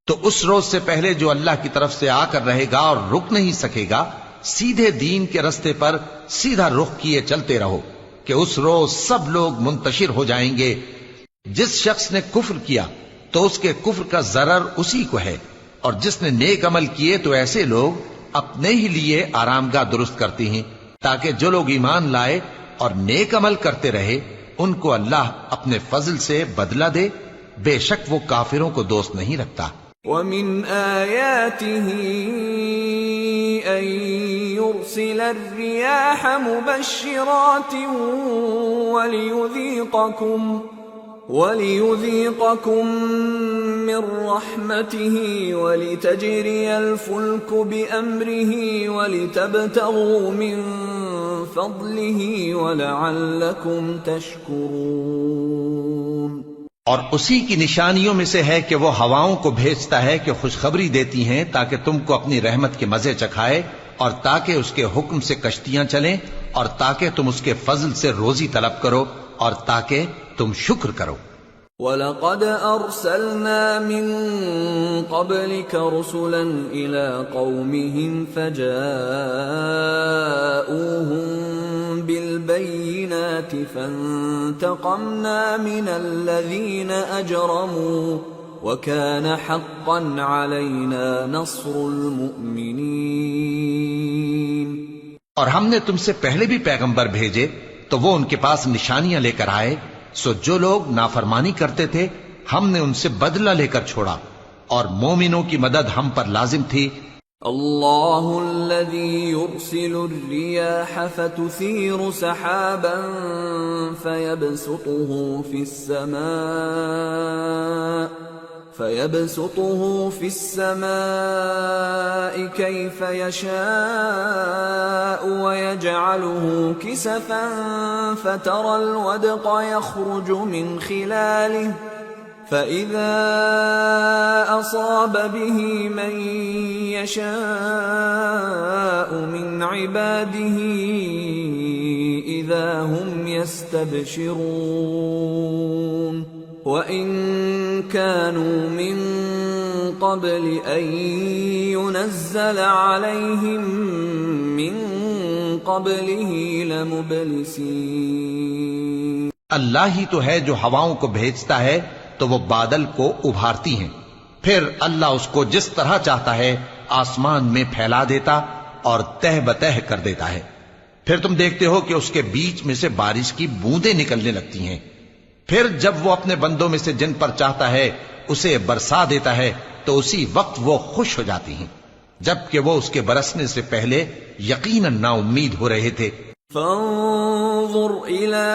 تو اس روز سے پہلے جو اللہ کی طرف سے آ کر رہے گا اور رک نہیں سکے گا، سیدھے دین کے رستے پر سیدھا رخ کیے چلتے رہو کہ اس روز سب لوگ منتشر ہو جائیں گے۔ جس شخص نے کفر کیا تو اس کے کفر کا ضرر اسی کو ہے، اور جس نے نیک عمل کیے تو ایسے لوگ اپنے ہی لیے آرام گاہ درست کرتے ہیں تاکہ جو لوگ ایمان لائے اور نیک عمل کرتے رہے ان کو اللہ اپنے فضل سے بدلہ دے، بے شک وہ کافروں کو دوست نہیں رکھتا۔ وَمِنْ آيَاتِهِ أَن يُرْسِلَ الرِّيَاحَ مُبَشِّرَاتٍ وَلِيُذِيقَكُم مِّن رَّحْمَتِهِ وَلِتَجْرِيَ الْفُلْكُ بِأَمْرِهِ وَلِتَبْتَغُوا مِن فضله ولعلكم تشكرون۔ اور اسی کی نشانیوں میں سے ہے کہ وہ ہواؤں کو بھیجتا ہے کہ خوشخبری دیتی ہیں تاکہ تم کو اپنی رحمت کے مزے چکھائے، اور تاکہ اس کے حکم سے کشتیاں چلیں، اور تاکہ تم اس کے فضل سے روزی طلب کرو، اور تاکہ تم شکر کرو۔ وَلَقَدْ أَرْسَلْنَا مِن قَبْلِكَ رُسُلًا إِلَىٰ قَوْمِهِمْ فَجَاءُوهُم بِالْبَيِّنَاتِ فَانتَقَمْنَا مِنَ الَّذِينَ أَجْرَمُوا وَكَانَ حَقًّا عَلَيْنَا نَصْرُ الْمُؤْمِنِينَ۔ اور ہم نے تم سے پہلے بھی پیغمبر بھیجے تو وہ ان کے پاس نشانیاں لے کر آئے، سو جو لوگ نافرمانی کرتے تھے ہم نے ان سے بدلہ لے کر چھوڑا، اور مومنوں کی مدد ہم پر لازم تھی۔ اللہ الذي يرسل الرياح فتثير سحابا فيبسطه في السماء كيف يشاء ويجعله كسفا فترى الودق يخرج من خلاله فإذا أصاب به من يشاء من عباده إذا هم يستبشرون وَإِن كَانُوا مِن قَبْلِ أَن يُنَزَّلَ عَلَيْهِم مِّن قَبْلِهِ لَمُبْلِسِينَ۔ اللہ ہی تو ہے جو ہواؤں کو بھیجتا ہے تو وہ بادل کو ابھارتی ہیں، پھر اللہ اس کو جس طرح چاہتا ہے آسمان میں پھیلا دیتا اور تہ بتہ کر دیتا ہے، پھر تم دیکھتے ہو کہ اس کے بیچ میں سے بارش کی بوندیں نکلنے لگتی ہیں، پھر جب وہ اپنے بندوں میں سے جن پر چاہتا ہے اسے برسا دیتا ہے تو اسی وقت وہ خوش ہو جاتی ہیں، جبکہ وہ اس کے برسنے سے پہلے یقیناً نا امید ہو رہے تھے۔ فانظر إلى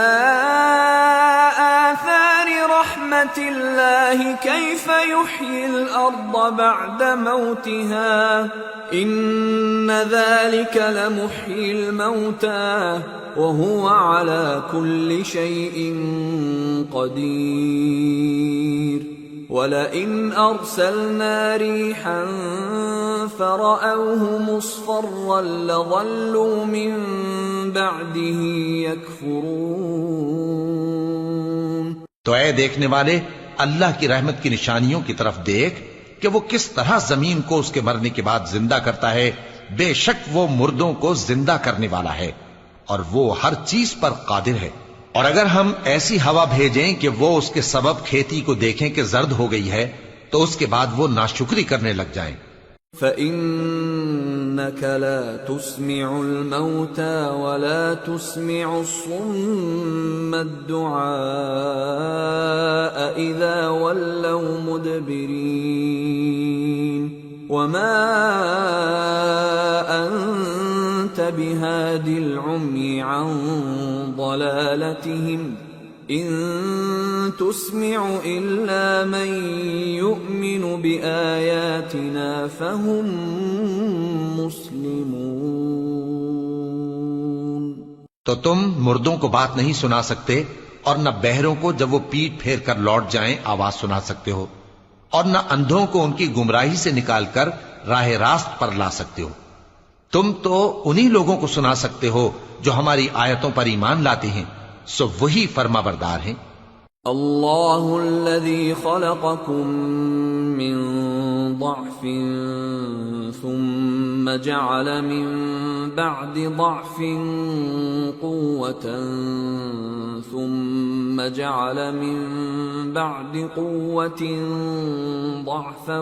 آثار رحمة الله كيف يحيي الأرض بعد موتها إن ذلك لمحيي الموتى وهو على كل شيء قدير ولئن أرسلنا ريحا فرأوه مصفرا لظلوا من بعده يكفرون۔ تو اے دیکھنے والے اللہ کی رحمت کی نشانیوں کی طرف دیکھ کہ وہ کس طرح زمین کو اس کے مرنے کے بعد زندہ کرتا ہے، بے شک وہ مردوں کو زندہ کرنے والا ہے اور وہ ہر چیز پر قادر ہے۔ اور اگر ہم ایسی ہوا بھیجیں کہ وہ اس کے سبب کھیتی کو دیکھیں کہ زرد ہو گئی ہے تو اس کے بعد وہ ناشکری کرنے لگ جائیں۔ فَإِنَّكَ لَا تُسْمِعُ الْمَوْتَى وَلَا تُسْمِعُ الصُّمَّ الدُّعَاءَ إِذَا وَلَّوْا مُدْبِرِينَ وَمَا أَنْتَ بِهَادِ الْعُمْيِ عَنْ ضَلَالَتِهِمْ إِن تُسْمِعُ إِلَّا مَن يُؤْمِنُ بِآيَاتِنَا فَهُمْ مُسْلِمُونَ۔ تو تم مردوں کو بات نہیں سنا سکتے اور نہ بہروں کو جب وہ پیٹ پھیر کر لوٹ جائیں آواز سنا سکتے ہو، اور نہ اندھوں کو ان کی گمراہی سے نکال کر راہ راست پر لا سکتے ہو۔ تم تو انہی لوگوں کو سنا سکتے ہو جو ہماری آیتوں پر ایمان لاتے ہیں، سو وہی فرما بردار ہیں۔ اللہ الذی خلقکم من ضعف ثم جعل من بعد ضعف قوة ثم جعل من بعد قوة ضعفا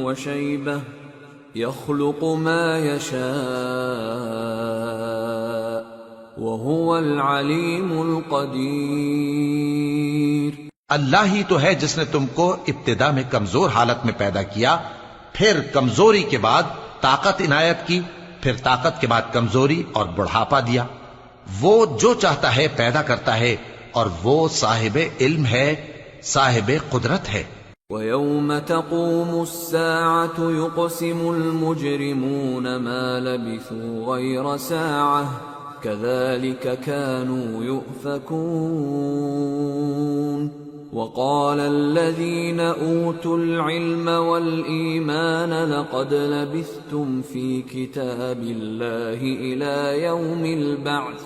وشيبة يخلق ما يشاء وهو العليم القدير۔ اللہ ہی تو ہے جس نے تم کو ابتدا میں کمزور حالت میں پیدا کیا، پھر کمزوری کے بعد طاقت عنایت کی، پھر طاقت کے بعد کمزوری اور بڑھاپا دیا۔ وہ جو چاہتا ہے پیدا کرتا ہے اور وہ صاحب علم ہے، صاحب قدرت ہے۔ وَيَوْمَ تَقُومُ السَّاعَةُ يُقْسِمُ الْمُجْرِمُونَ مَا لَبِثُوا غَيْرَ سَاعَةٍ كذلك كانوا يؤفكون وقال الذين أوتوا العلم والإيمان لقد لبثتم في كتاب الله إلى يوم البعث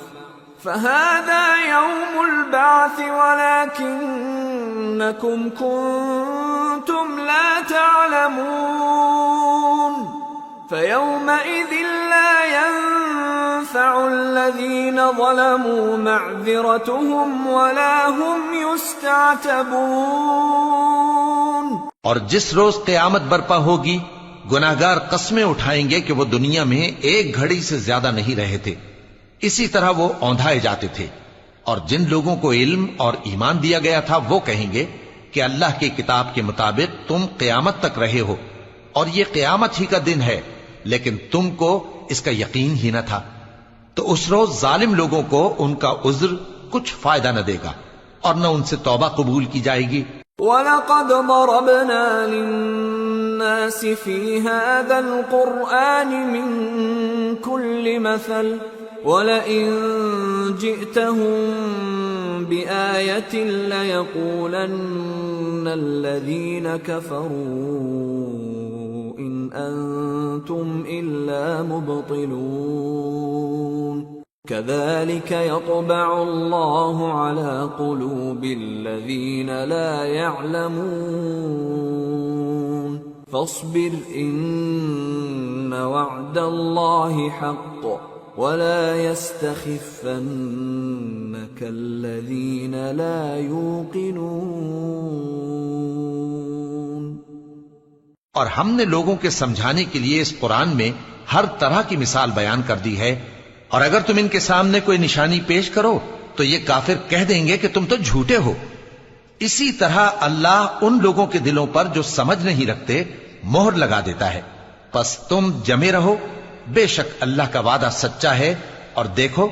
فهذا يوم البعث ولكنكم كنتم لا تعلمون فيومئذ لا ينفع الذين ظلموا معذرتهم ولا هم يستعتبون۔ اور جس روز قیامت برپا ہوگی گناہگار قسمیں اٹھائیں گے کہ وہ دنیا میں ایک گھڑی سے زیادہ نہیں رہے تھے، اسی طرح وہ اوندھائے جاتے تھے۔ اور جن لوگوں کو علم اور ایمان دیا گیا تھا وہ کہیں گے کہ اللہ کی کتاب کے مطابق تم قیامت تک رہے ہو، اور یہ قیامت ہی کا دن ہے، لیکن تم کو اس کا یقین ہی نہ تھا۔ تو اس روز ظالم لوگوں کو ان کا عذر کچھ فائدہ نہ دے گا اور نہ ان سے توبہ قبول کی جائے گی۔ وَلَقَدْ ضَرَبْنَا لِلنَّاسِ فِي هَذَا الْقُرْآنِ مِنْ كُلِّ مَثَلٍ وَلَئِنْ جِئْتَهُمْ بِآيَةٍ لَيَقُولَنَّ الَّذِينَ كَفَرُوا إِنْ أَنْتُمْ إِلَّا مُبْطِلُونَ كَذَلِكَ يَطْبَعُ اللَّهُ عَلَى قُلُوبِ الَّذِينَ لَا يَعْلَمُونَ فَاصْبِرْ إِنَّ وَعْدَ اللَّهِ حَقٌّ وَلَا يَسْتَخِفَّنَّكَ الَّذِينَ لَا يُوقِنُونَ۔ اور ہم نے لوگوں کے سمجھانے کے لیے اس قرآن میں ہر طرح کی مثال بیان کر دی ہے، اور اگر تم ان کے سامنے کوئی نشانی پیش کرو تو یہ کافر کہہ دیں گے کہ تم تو جھوٹے ہو۔ اسی طرح اللہ ان لوگوں کے دلوں پر جو سمجھ نہیں رکھتے مہر لگا دیتا ہے۔ پس تم جمے رہو، بے شک اللہ کا وعدہ سچا ہے، اور دیکھو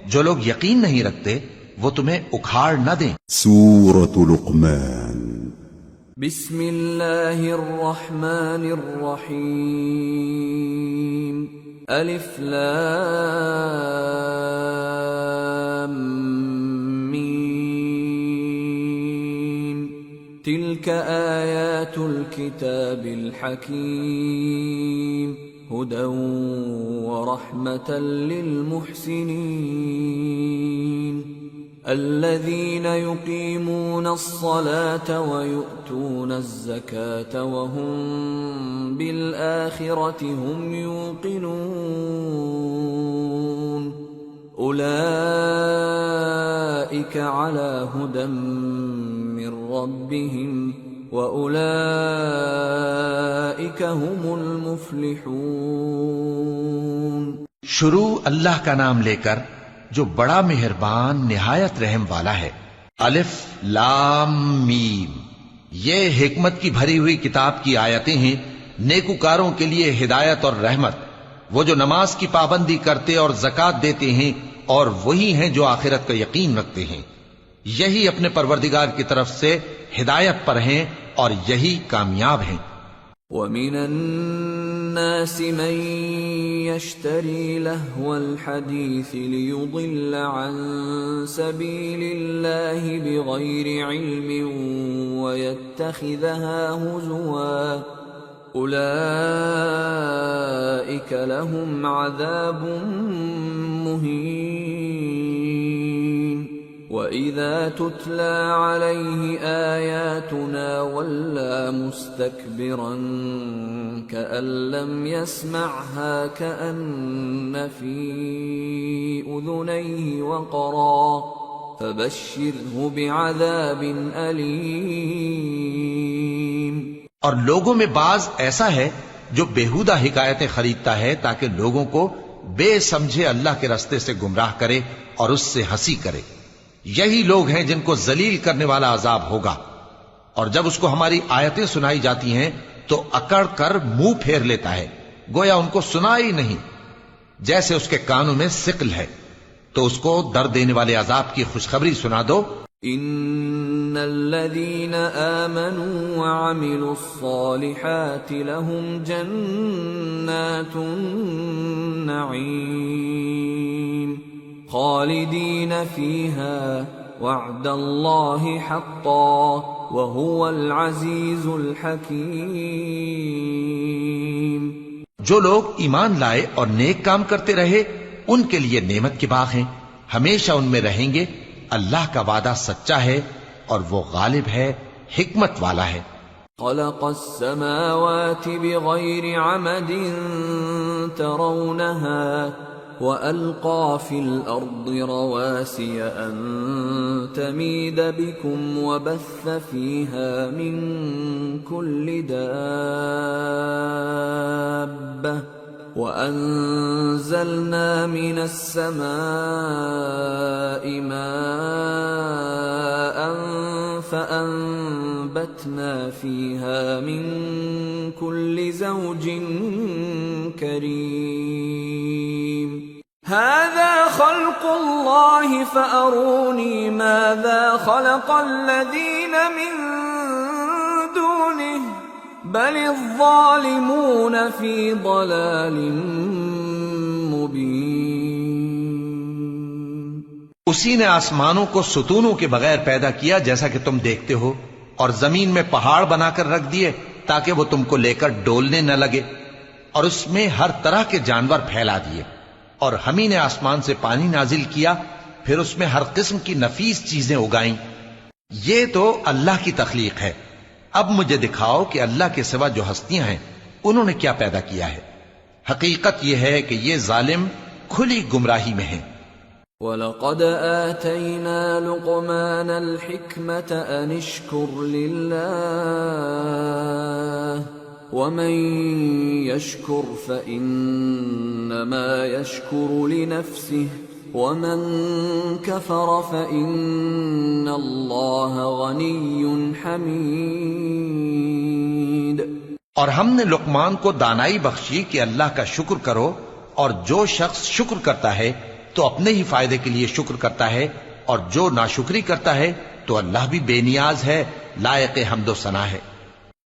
جو لوگ یقین نہیں رکھتے وہ تمہیں اکھاڑ نہ دیں۔ سورة لقمان۔ بسم اللہ الرحمن الرحیم۔ الف لام میم تلک آیات الكتاب الحکیم هدى ورحمة للمحسنين الذين يقيمون الصلاة ويؤتون الزكاة وهم بالآخرة هم يوقنون أولئك على هدى من ربهم وَأُولَئِكَ هُمُ الْمُفْلِحُونَ۔ شروع اللہ کا نام لے کر جو بڑا مہربان نہایت رحم والا ہے۔ الف لام میم، یہ حکمت کی بھری ہوئی کتاب کی آیتیں ہیں، نیکوکاروں کے لیے ہدایت اور رحمت، وہ جو نماز کی پابندی کرتے اور زکوٰۃ دیتے ہیں، اور وہی ہیں جو آخرت کا یقین رکھتے ہیں، یہی اپنے پروردگار کی طرف سے ہدایت پر ہیں اور یہی کامیاب ہیں۔ وَمِنَ النَّاسِ مَن يَشْتَرِي لَهْوَ الْحَدِيثِ لِيُضِلَّ عَن سَبِيلِ اللَّهِ بِغَيْرِ عِلْمٍ وَيَتَّخِذَهَا هُزُوًا أُولَئِكَ لَهُمْ عَذَابٌ مُهِينٌ وَإِذَا تُتْلَى عَلَيْهِ آيَاتُنَا وَلَّى مُسْتَكْبِرًا كَأَن لَّمْ يَسْمَعْهَا كَأَنَّ فِي أُذُنَيْهِ وَقْرًا فَبَشِّرْهُ بِعَذَابٍ أَلِيمٍ۔ اور لوگوں میں بعض ایسا ہے جو بیہودہ حکایتیں خریدتا ہے تاکہ لوگوں کو بے سمجھے اللہ کے راستے سے گمراہ کرے اور اس سے ہنسی کرے۔ یہی لوگ ہیں جن کو ذلیل کرنے والا عذاب ہوگا، اور جب اس کو ہماری آیتیں سنائی جاتی ہیں تو اکڑ کر منہ پھیر لیتا ہے، گویا ان کو سنا ہی نہیں، جیسے اس کے کانوں میں ثقل ہے۔ تو اس کو درد دینے والے عذاب کی خوشخبری سنا دو۔ ان الذين آمنوا وعملوا الصالحات لهم جنات النعيم خالدين فيها وعد الله حقا وهو العزيز الحكيم۔ جو لوگ ایمان لائے اور نیک کام کرتے رہے ان کے لیے نعمت کے باغ ہیں، ہمیشہ ان میں رہیں گے۔ اللہ کا وعدہ سچا ہے اور وہ غالب ہے، حکمت والا ہے۔ خلق السماوات بغير عمد ترونها وألقى في الأرض رواسي أن تميد بكم وبث فيها من كل دابة وأنزلنا من السماء ماء فأنبتنا فيها من كل زوج كريم هذا خلق الله فأروني ماذا خلق الذين من دونه بل الظالمون في ضلال مبين۔ اسی نے آسمانوں کو ستونوں کے بغیر پیدا کیا جیسا کہ تم دیکھتے ہو، اور زمین میں پہاڑ بنا کر رکھ دیے تاکہ وہ تم کو لے کر ڈولنے نہ لگے، اور اس میں ہر طرح کے جانور پھیلا دیے، اور ہم ہی نے آسمان سے پانی نازل کیا، پھر اس میں ہر قسم کی نفیس چیزیں اگائیں۔ یہ تو اللہ کی تخلیق ہے۔ اب مجھے دکھاؤ کہ اللہ کے سوا جو ہستیاں ہیں انہوں نے کیا پیدا کیا ہے۔ حقیقت یہ ہے کہ یہ ظالم کھلی گمراہی میں ہیں۔ وَلَقَدْ آتَيْنَا لُقْمَانَ الْحِكْمَةَ أَنِ اشْكُرْ لِلَّهِ وَمَنْ يَشْكُرْ فَإِنَّمَا يَشْكُرُ لِنَفْسِهِ وَمَنْ كَفَرَ فَإِنَّ اللَّهَ غَنِيٌّ حَمِيدٌ۔ اور ہم نے لقمان کو دانائی بخشی کہ اللہ کا شکر کرو، اور جو شخص شکر کرتا ہے تو اپنے ہی فائدے کے لیے شکر کرتا ہے، اور جو ناشکری کرتا ہے تو اللہ بھی بے نیاز ہے، لائق حمد و ثنا ہے۔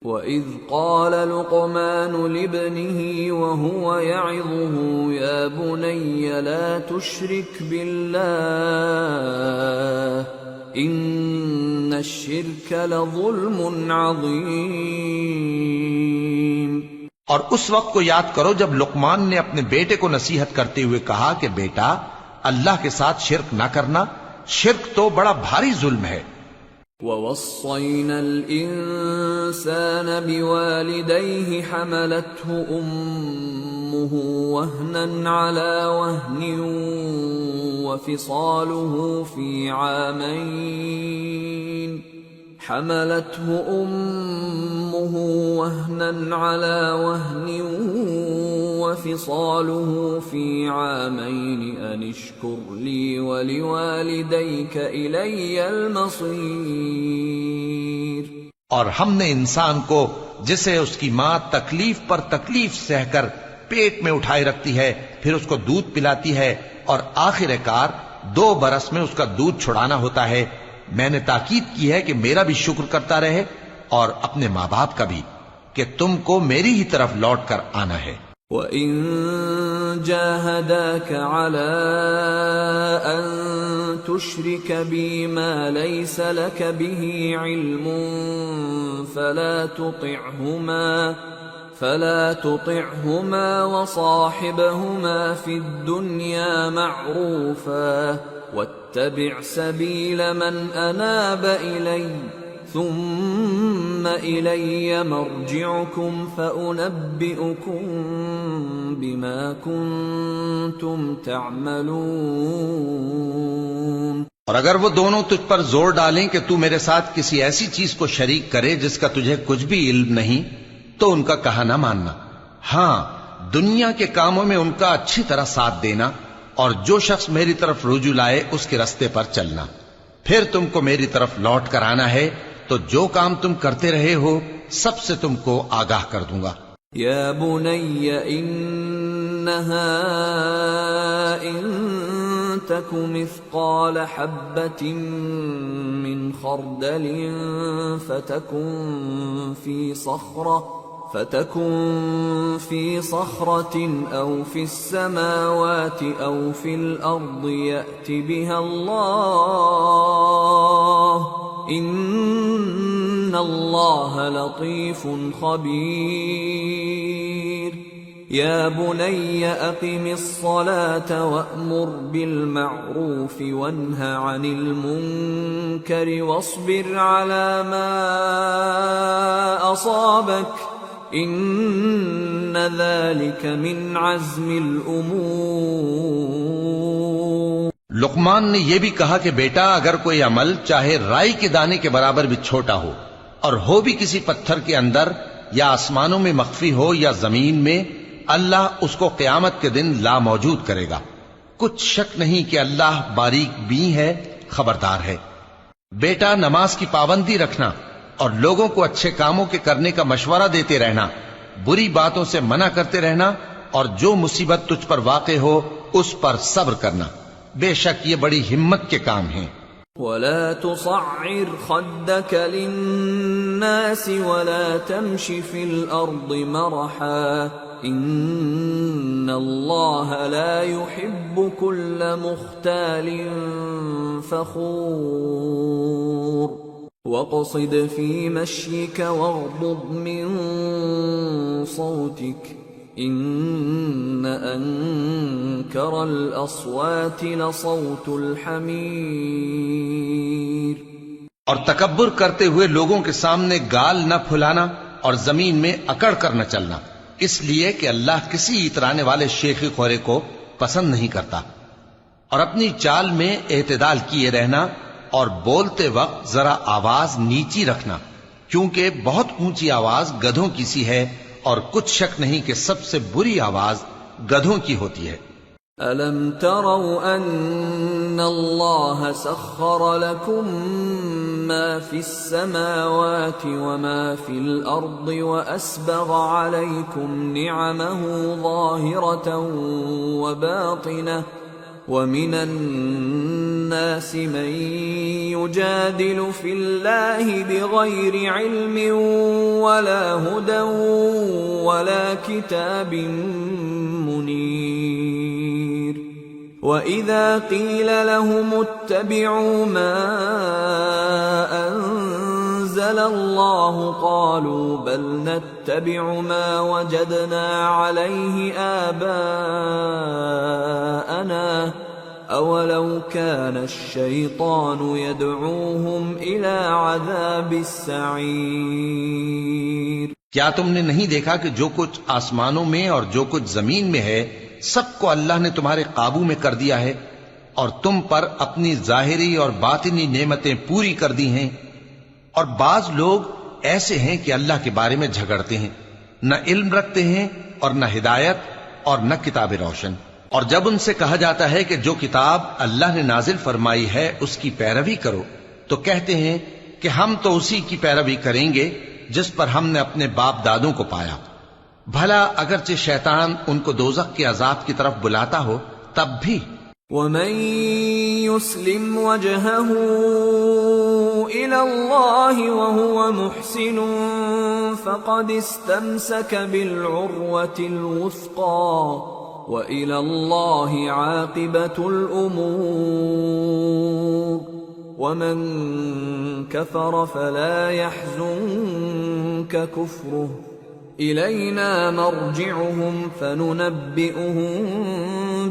وَإِذْ قَالَ لُقْمَانُ لِابْنِهِ وَهُوَ يَعِظُهُ يَا بُنَيَّ لَا تُشْرِكْ بِاللَّهِ إِنَّ الشِّرْكَ لَظُلْمٌ عَظِيمٌ۔ اور اس وقت کو یاد کرو جب لقمان نے اپنے بیٹے کو نصیحت کرتے ہوئے کہا کہ بیٹا، اللہ کے ساتھ شرک نہ کرنا، شرک تو بڑا بھاری ظلم ہے۔ وَوَصَّيْنَا الْإِنسَانَ بِوَالِدَيْهِ حَمَلَتْهُ أُمُّهُ وَهْنًا عَلَى وَهْنٍ وَفِصَالُهُ فِي عَامَيْنِ أَنِ اشْكُرْ لِي وَلِوَالِدَيْكَ إِلَيَّ الْمَصِيرُ۔ اور ہم نے انسان کو، جسے اس کی ماں تکلیف پر تکلیف سہ کر پیٹ میں اٹھائے رکھتی ہے، پھر اس کو دودھ پلاتی ہے، اور آخر کار 2 برس میں اس کا دودھ چھڑانا ہوتا ہے، میں نے تاکید کی ہے کہ میرا بھی شکر کرتا رہے اور اپنے ماں باپ کا بھی، کہ تم کو میری ہی طرف لوٹ کر آنا ہے۔ وَإِن جَاهَدَاكَ عَلَىٰ أَن تُشْرِكَ بِي مَا لَيْسَ لَكَ بِهِ عِلْمٌ فَلَا تُطِعْهُمَا وَصَاحِبْهُمَا فِي الدُّنْيَا مَعْرُوفًا وَاتَّبِعْ سَبِيلَ مَنْ أَنَابَ إِلَيَّ ثُمَّ إِلَيَّ مَرْجِعُكُمْ فَأُنَبِّئُكُمْ بِمَا كُنْتُمْ تَعْمَلُونَ۔ اور اگر وہ دونوں تجھ پر زور ڈالیں کہ تو میرے ساتھ کسی ایسی چیز کو شریک کرے جس کا تجھے کچھ بھی علم نہیں، تو ان کا کہا نہ ماننا، ہاں دنیا کے کاموں میں ان کا اچھی طرح ساتھ دینا، اور جو شخص میری طرف رجوع لائے اس کے رستے پر چلنا، پھر تم کو میری طرف لوٹ کر آنا ہے، تو جو کام تم کرتے رہے ہو سب سے تم کو آگاہ کر دوں گا۔ یا بنی انہا ان تک مثقال حبة من خردل فتكن في فتكن في صخرة أو في السماوات أو في الأرض يأت بها الله إن الله لطيف خبير يا بني أقم الصلاة وأمر بالمعروف وانه عن المنكر واصبر على ما أصابك إن ذلك من عزم الأمور۔ لقمان نے یہ بھی کہا کہ بیٹا اگر کوئی عمل چاہے رائی کے دانے کے برابر بھی چھوٹا ہو اور ہو بھی کسی پتھر کے اندر یا آسمانوں میں مخفی ہو یا زمین میں، اللہ اس کو قیامت کے دن لا موجود کرے گا۔ کچھ شک نہیں کہ اللہ باریک بین ہے، خبردار ہے۔ بیٹا نماز کی پابندی رکھنا اور لوگوں کو اچھے کاموں کے کرنے کا مشورہ دیتے رہنا، بری باتوں سے منع کرتے رہنا، اور جو مصیبت تجھ پر واقع ہو اس پر صبر کرنا، بے شک یہ بڑی ہمت کے کام ہیں۔ ولا تصعر خدك للناس ولا تمش في الأرض مرحا إن الله لا يحب كل مختال فخور واقصد في مشيك واغضض من صوتك إن أنكر الأصوات لصوت الحمير۔ اور تکبر کرتے ہوئے لوگوں کے سامنے گال نہ پھلانا اور زمین میں اکڑ کر نہ چلنا، اس لیے کہ اللہ کسی اترانے والے شیخی خورے کو پسند نہیں کرتا۔ اور اپنی چال میں اعتدال کیے رہنا اور بولتے وقت ذرا آواز نیچی رکھنا، کیونکہ بہت اونچی آواز گدھوں کی سی ہے اور کچھ شک نہیں کہ سب سے بری آواز گدھوں کی ہوتی ہے۔ أَلَمْ تَرَوْا أَنَّ اللَّهَ سَخَّرَ لَكُم مَّا فِي السَّمَاوَاتِ وَمَا فِي الْأَرْضِ وَأَسْبَغَ عَلَيْكُمْ نِعَمَهُ ظَاهِرَةً وَبَاطِنَةً وَمِنَ النَّاسِ مَن يُجَادِلُ فِي اللَّهِ بِغَيْرِ عِلْمٍ وَلَا هُدًى وَلَا كِتَابٍ مُنِيرٍ وَإِذَا قِيلَ لَهُمُ اتَّبِعُوا مَا أَنزَلَ اللَّهُ قَالُوا بَلْ نَتَّبِعُ مَا وَجَدْنَا عَلَيْهِ آبَاءَنَا أَوَلَوْ كَانَ الشَّيْطَانُ يَدْعُوهُمْ إِلَى عَذَابِ السَّعِيرِ۔ کیا تم نے نہیں دیکھا کہ جو کچھ آسمانوں میں اور جو کچھ زمین میں ہے سب کو اللہ نے تمہارے قابو میں کر دیا ہے، اور تم پر اپنی ظاہری اور باطنی نعمتیں پوری کر دی ہیں، اور بعض لوگ ایسے ہیں کہ اللہ کے بارے میں جھگڑتے ہیں، نہ علم رکھتے ہیں اور نہ ہدایت اور نہ کتاب روشن۔ اور جب ان سے کہا جاتا ہے کہ جو کتاب اللہ نے نازل فرمائی ہے اس کی پیروی کرو، تو کہتے ہیں کہ ہم تو اسی کی پیروی کریں گے جس پر ہم نے اپنے باپ دادوں کو پایا۔ بھلا اگرچہ شیطان ان کو دوزخ کے عذاب کی طرف بلاتا ہو تب بھی۔ وَمَن يُسْلِمْ وَجْهَهُ إِلَى اللَّهِ وَهُوَ مُحْسِنٌ فَقَدِ اسْتَمْسَكَ بِالْعُرْوَةِ الْوُثْقَى وَإِلَى اللَّهِ عَاقِبَةُ الْأُمُورِ وَمَن كَفَرَ فَلَا يَحْزُنكَ كُفْرُهُ إِلَيْنَا مَرْجِعُهُمْ فَنُنَبِّئُهُم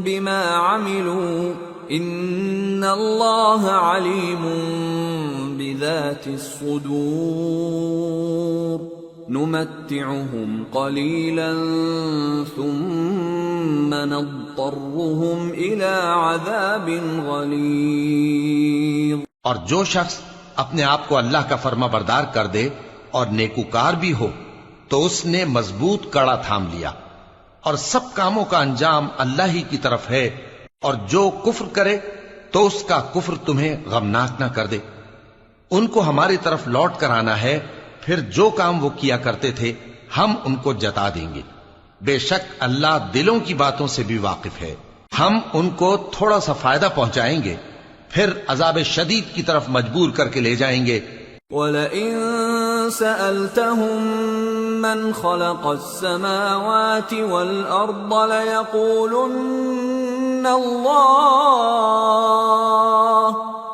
بِمَا عَمِلُوا إِنَّ اللَّهَ عَلِيمٌ بِذَاتِ الصُّدُورِ نُمَتِّعُهُمْ قَلِيلًا ثُمَّ نَضْطَرُّهُمْ إِلَى عَذَابٍ غَلِيظٍ۔ اور جو شخص اپنے آپ کو اللہ کا فرما بردار کر دے اور نیکوکار بھی ہو تو اس نے مضبوط کڑا تھام لیا، اور سب کاموں کا انجام اللہ ہی کی طرف ہے، اور جو کفر کرے تو اس کا کفر تمہیں غمناک نہ کر دے۔ ان کو ہماری طرف لوٹ کر آنا ہے، پھر جو کام وہ کیا کرتے تھے ہم ان کو جتا دیں گے۔ بے شک اللہ دلوں کی باتوں سے بھی واقف ہے۔ ہم ان کو تھوڑا سا فائدہ پہنچائیں گے، پھر عذاب شدید کی طرف مجبور کر کے لے جائیں گے۔ وَلَئِن سَأَلْتَهُم من خلق السماوات والأرض ليقولن الله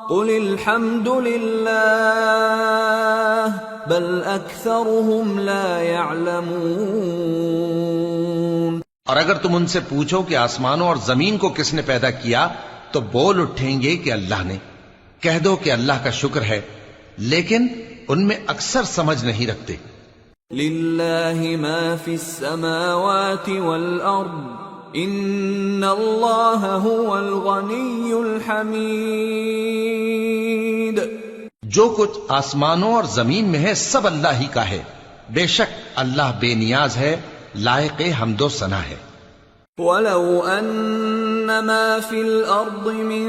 قل الحمد لله بل أكثرهم لا يعلمون۔ اور اگر تم ان سے پوچھو کہ آسمانوں اور زمین کو کس نے پیدا کیا تو بول اٹھیں گے کہ اللہ نے۔ کہہ دو کہ اللہ کا شکر ہے، لیکن ان میں اکثر سمجھ نہیں رکھتے۔ للہ ما فی السماوات والارض ان اللہ هو الغنی الحمید۔ جو کچھ آسمانوں اور زمین میں ہے سب اللہ ہی کا ہے، بے شک اللہ بے نیاز ہے، لائق حمد و ثنا ہے۔ وَلَوْ أَنَّ مَا فِي الْأَرْضِ مِن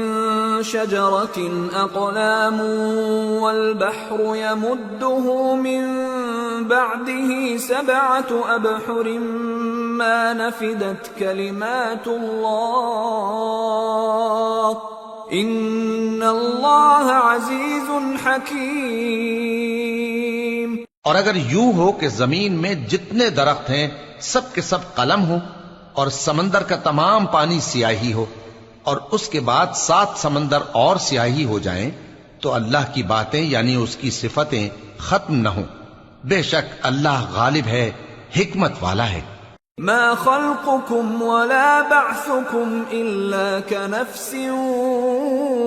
شَجَرَةٍ أَقْلَامٌ وَالْبَحْرُ يَمُدُّهُ مِن بَعْدِهِ سَبْعَةُ أَبْحُرٍ مَا نَفِدَتْ كَلِمَاتُ اللَّهِ إِنَّ اللَّهَ عَزِيزٌ حَكِيمٌ۔ اور اگر یوں ہو کہ زمین میں جتنے درخت ہیں سب کے سب قلم ہو، اور سمندر کا تمام پانی سیاہی ہو، اور اس کے بعد 7 سمندر اور سیاہی ہو جائیں، تو اللہ کی باتیں یعنی اس کی صفتیں ختم نہ ہوں۔ بے شک اللہ غالب ہے، حکمت والا ہے۔ ما خلقكم ولا بعثكم إلا كنفس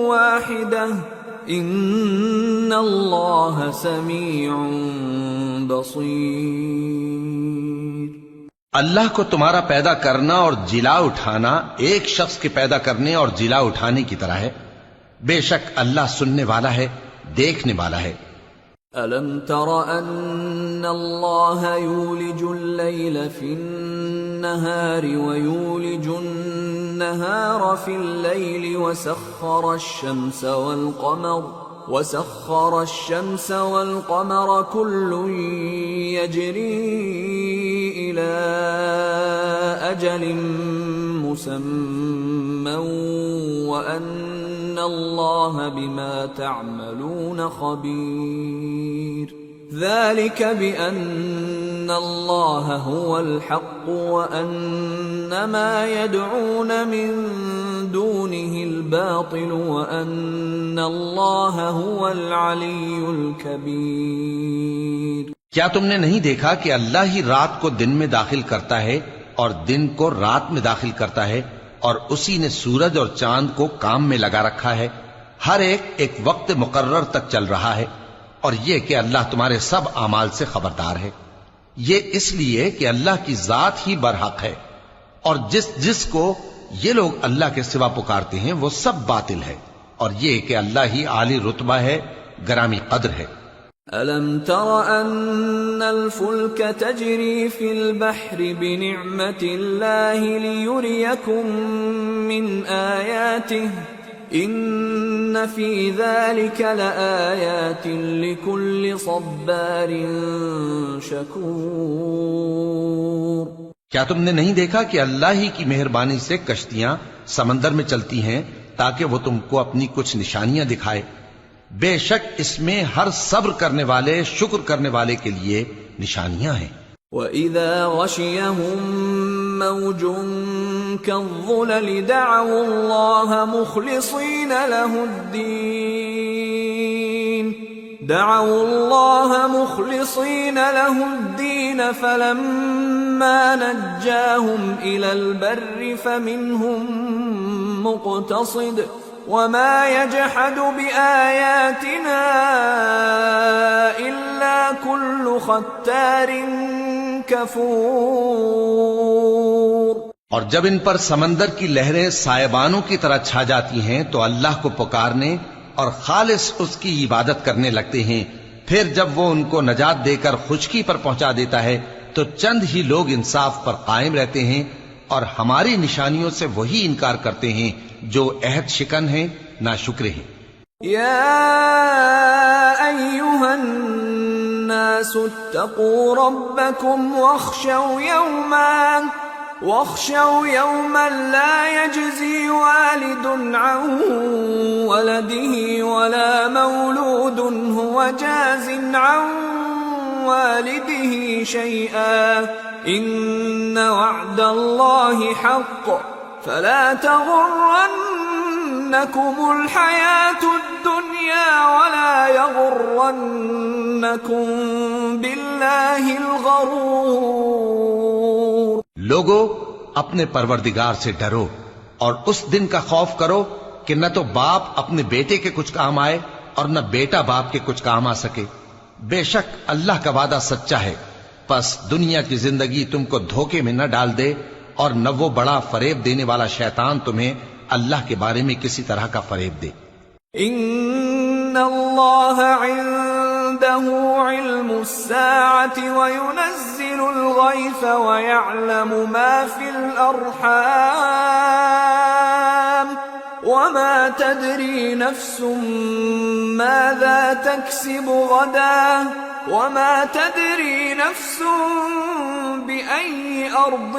واحدة إن الله سميع بصير۔ اللہ کو تمہارا پیدا کرنا اور جلا اٹھانا ایک شخص کے پیدا کرنے اور جلا اٹھانے کی طرح ہے، بے شک اللہ سننے والا ہے، دیکھنے والا ہے۔ أَلَمْ تَرَ أَنَّ اللَّهَ يُولِجُ اللَّيْلَ فِي النَّهَارِ وَيُولِجُ النَّهَارَ فِي اللَّيْلِ وَسَخَّرَ الشَّمْسَ وَالْقَمَرَ كُلٌّ يَجْرِي إِلَى أَجَلٍ مُّسَمًّى وَأَنَّ اللَّهَ بِمَا تَعْمَلُونَ خَبِيرٌ۔ ذَلِكَ بِأَنَّ اللَّهَ هُوَ الْحَقُّ وَأَنَّ مَا يَدْعُونَ مِن دُونِهِ الْبَاطِلُ وَأَنَّ اللَّهَ هُوَ الْعَلِيُّ الْكَبِيرُ۔ کیا تم نے نہیں دیکھا کہ اللہ ہی رات کو دن میں داخل کرتا ہے اور دن کو رات میں داخل کرتا ہے، اور اسی نے سورج اور چاند کو کام میں لگا رکھا ہے، ہر ایک وقت مقرر تک چل رہا ہے، اور یہ کہ اللہ تمہارے سب اعمال سے خبردار ہے۔ یہ اس لیے کہ اللہ کی ذات ہی برحق ہے، اور جس کو یہ لوگ اللہ کے سوا پکارتے ہیں وہ سب باطل ہے، اور یہ کہ اللہ ہی عالی رتبہ ہے، گرامی قدر ہے۔ أَلَمْ تَرَ أَنَّ الْفُلْكَ تَجْرِي فِي الْبَحْرِ بِنِعْمَةِ اللَّهِ لِيُرِيَكُم مِّنْ آيَاتِهِ إِنَّ فِي ذَلِكَ لَآيَاتٍ لِكُلِّ صَبَّارٍ شَكُورٍ۔ کیا تم نے نہیں دیکھا کہ اللہ ہی کی مہربانی سے کشتیاں سمندر میں چلتی ہیں تاکہ وہ تم کو اپنی کچھ نشانیاں دکھائے؟ بے شک اس میں ہر صبر کرنے والے، شکر کرنے والے کے لیے نشانیاں ہیں۔ وَإِذَا غَشِيَهُم مَّوْجٌ كَالظُّلَلِ دَعَوُا اللَّهَ مُخْلِصِينَ لَهُ الدِّينَ فَلَمَّا نَجَّاهُمْ إِلَى الْبَرِّ فَمِنْهُم مُّقْتَصِدٌ وَمَا يَجْحَدُ بِآيَاتِنَا إِلَّا كُلُّ خَتَّارٍ كَفُورٍ۔ اور جب ان پر سمندر کی لہریں سائبانوں کی طرح چھا جاتی ہیں تو اللہ کو پکارنے اور خالص اس کی عبادت کرنے لگتے ہیں، پھر جب وہ ان کو نجات دے کر خشکی پر پہنچا دیتا ہے تو چند ہی لوگ انصاف پر قائم رہتے ہیں، اور ہماری نشانیوں سے وہی انکار کرتے ہیں جو عہد شکن ہیں، ناشکرے ہیں۔ یا ایھا الناس اتقوا ربکم واخشوا یوما لا یجزی والد عن ولده ولا مولود هو جاز عن والده شيئا إن وعد الله حق فلا تغرنكم الحياة الدنيا ولا يغرنكم بالله الغرور. لوگو اپنے پروردگار سے ڈرو اور اس دن کا خوف کرو کہ نہ تو باپ اپنے بیٹے کے کچھ کام آئے اور نہ بیٹا باپ کے کچھ کام آ سکے. بے شک اللہ کا وعدہ سچا ہے، پس دنیا کی زندگی تم کو دھوکے میں نہ ڈال دے اور نہ وہ بڑا فریب دینے والا شیطان تمہیں اللہ کے بارے میں کسی طرح کا فریب دے. ان اللہ عنده علم الساعة وينزل الغيث ويعلم ما في الأرحام وما تدري نفس ماذا تكسب غدا وما تدري نفس بأي أرض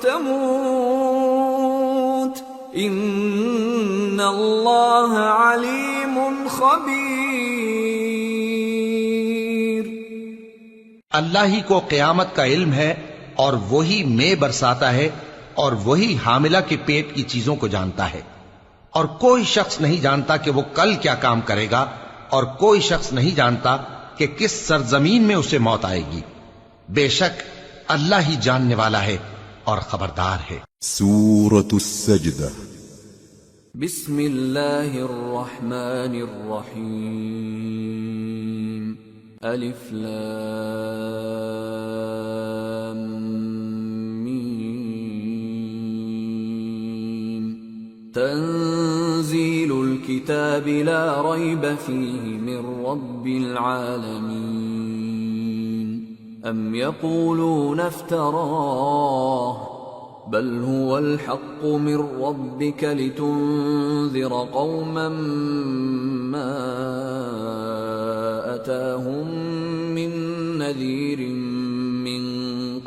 تموت ان اللہ علیم خبیر. اللہ ہی کو قیامت کا علم ہے اور وہی مے برساتا ہے اور وہی حاملہ کے پیٹ کی چیزوں کو جانتا ہے، اور کوئی شخص نہیں جانتا کہ وہ کل کیا کام کرے گا، اور کوئی شخص نہیں جانتا کہ کس سرزمین میں اسے موت آئے گی. بے شک اللہ ہی جاننے والا ہے اور خبردار ہے. سورة السجدة. بسم اللہ الرحمن الرحیم. الف لام میم. تنزیل الكتاب لا ریب فیہ من رب العالمین. ام یقولون افتراہ بل هو الحق من ربك لتنذر قوما ما أتاهم من نذير من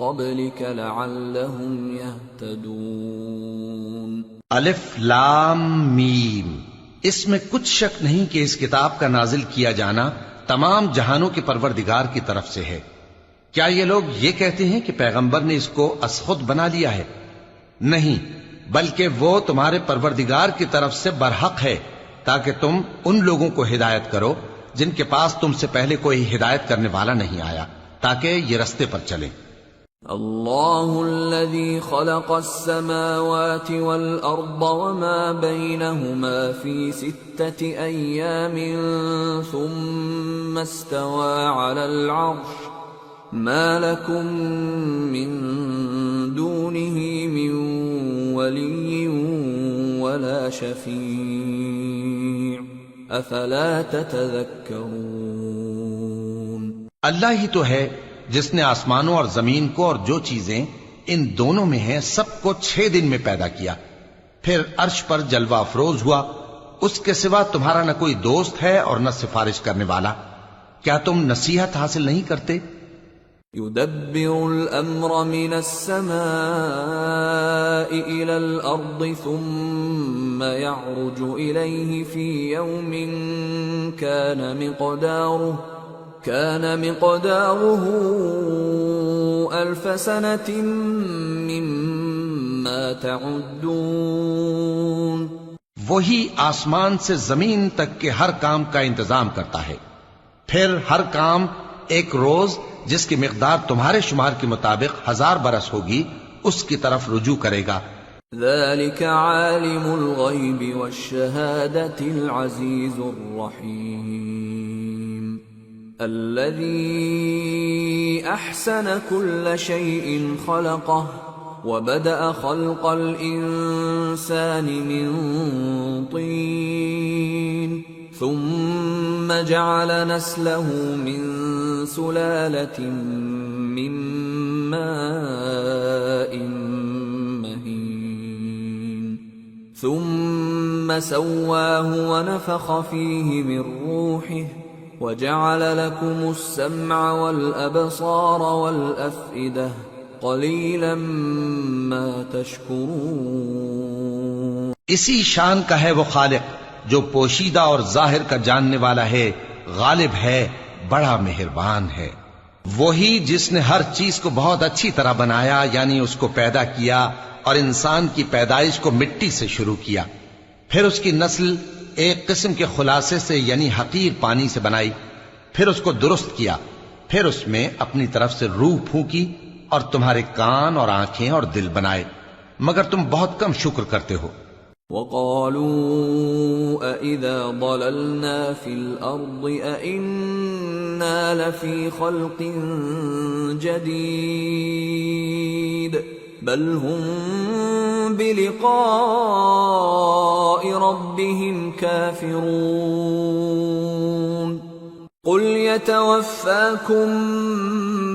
قبلك لعلهم يهتدون. الف لام میم. اس میں کچھ شک نہیں کہ اس کتاب کا نازل کیا جانا تمام جہانوں کے پروردگار کی طرف سے ہے. کیا یہ لوگ یہ کہتے ہیں کہ پیغمبر نے اس کو از خود بنا لیا ہے؟ نہیں، بلکہ وہ تمہارے پروردگار کی طرف سے برحق ہے تاکہ تم ان لوگوں کو ہدایت کرو جن کے پاس تم سے پہلے کوئی ہدایت کرنے والا نہیں آیا، تاکہ یہ رستے پر چلیں. اللہ الذي خلق السماوات والأرض وما بينهما في 6 أيام ثم استوى على العرش ما لكم من دونه من ولي ولا شفيع افلا تتذكرون. اللہ ہی تو ہے جس نے آسمانوں اور زمین کو اور جو چیزیں ان دونوں میں ہیں سب کو 6 دن میں پیدا کیا، پھر عرش پر جلوہ افروز ہوا. اس کے سوا تمہارا نہ کوئی دوست ہے اور نہ سفارش کرنے والا. کیا تم نصیحت حاصل نہیں کرتے؟ يدبر الأمر من السماء إلى الأرض ثم يعرج إليه في يوم كان مقداره 1000 سنة مما تعدون. وہی آسمان سے زمین تک کے ہر کام کا انتظام کرتا ہے، پھر ہر کام ایک روز جس کی مقدار تمہارے شمار کے مطابق 1000 برس ہوگی اس کی طرف رجوع کرے گا. ذلك عالم الغیب والشہادة العزیز الرحیم الذي احسن كل شيء خلقه وبدأ خلق الإنسان من طين ثم جعل نسله من سلالة من ماء مهين ثم سواه ونفخ فيه من روحه وجعل لكم السمع والأبصار والأفئدة قليلا ما تشكرون. اسی شان کا ہے وہ خالق جو پوشیدہ اور ظاہر کا جاننے والا ہے، غالب ہے، بڑا مہربان ہے۔ وہی جس نے ہر چیز کو بہت اچھی طرح بنایا، یعنی اس کو پیدا کیا اور انسان کی پیدائش کو مٹی سے شروع کیا، پھر اس کی نسل ایک قسم کے خلاصے سے یعنی حقیر پانی سے بنائی، پھر اس کو درست کیا، پھر اس میں اپنی طرف سے روح پھونکی اور تمہارے کان اور آنکھیں اور دل بنائے، مگر تم بہت کم شکر کرتے ہو۔ وَقَالُوا أَإِذَا ضَلَلْنَا فِي الْأَرْضِ أَإِنَّا لَفِي خَلْقٍ جَدِيدٍ بَلْ هُمْ بِلِقَاءِ رَبِّهِمْ كَافِرُونَ قُلْ يَتَوَفَّاكُمْ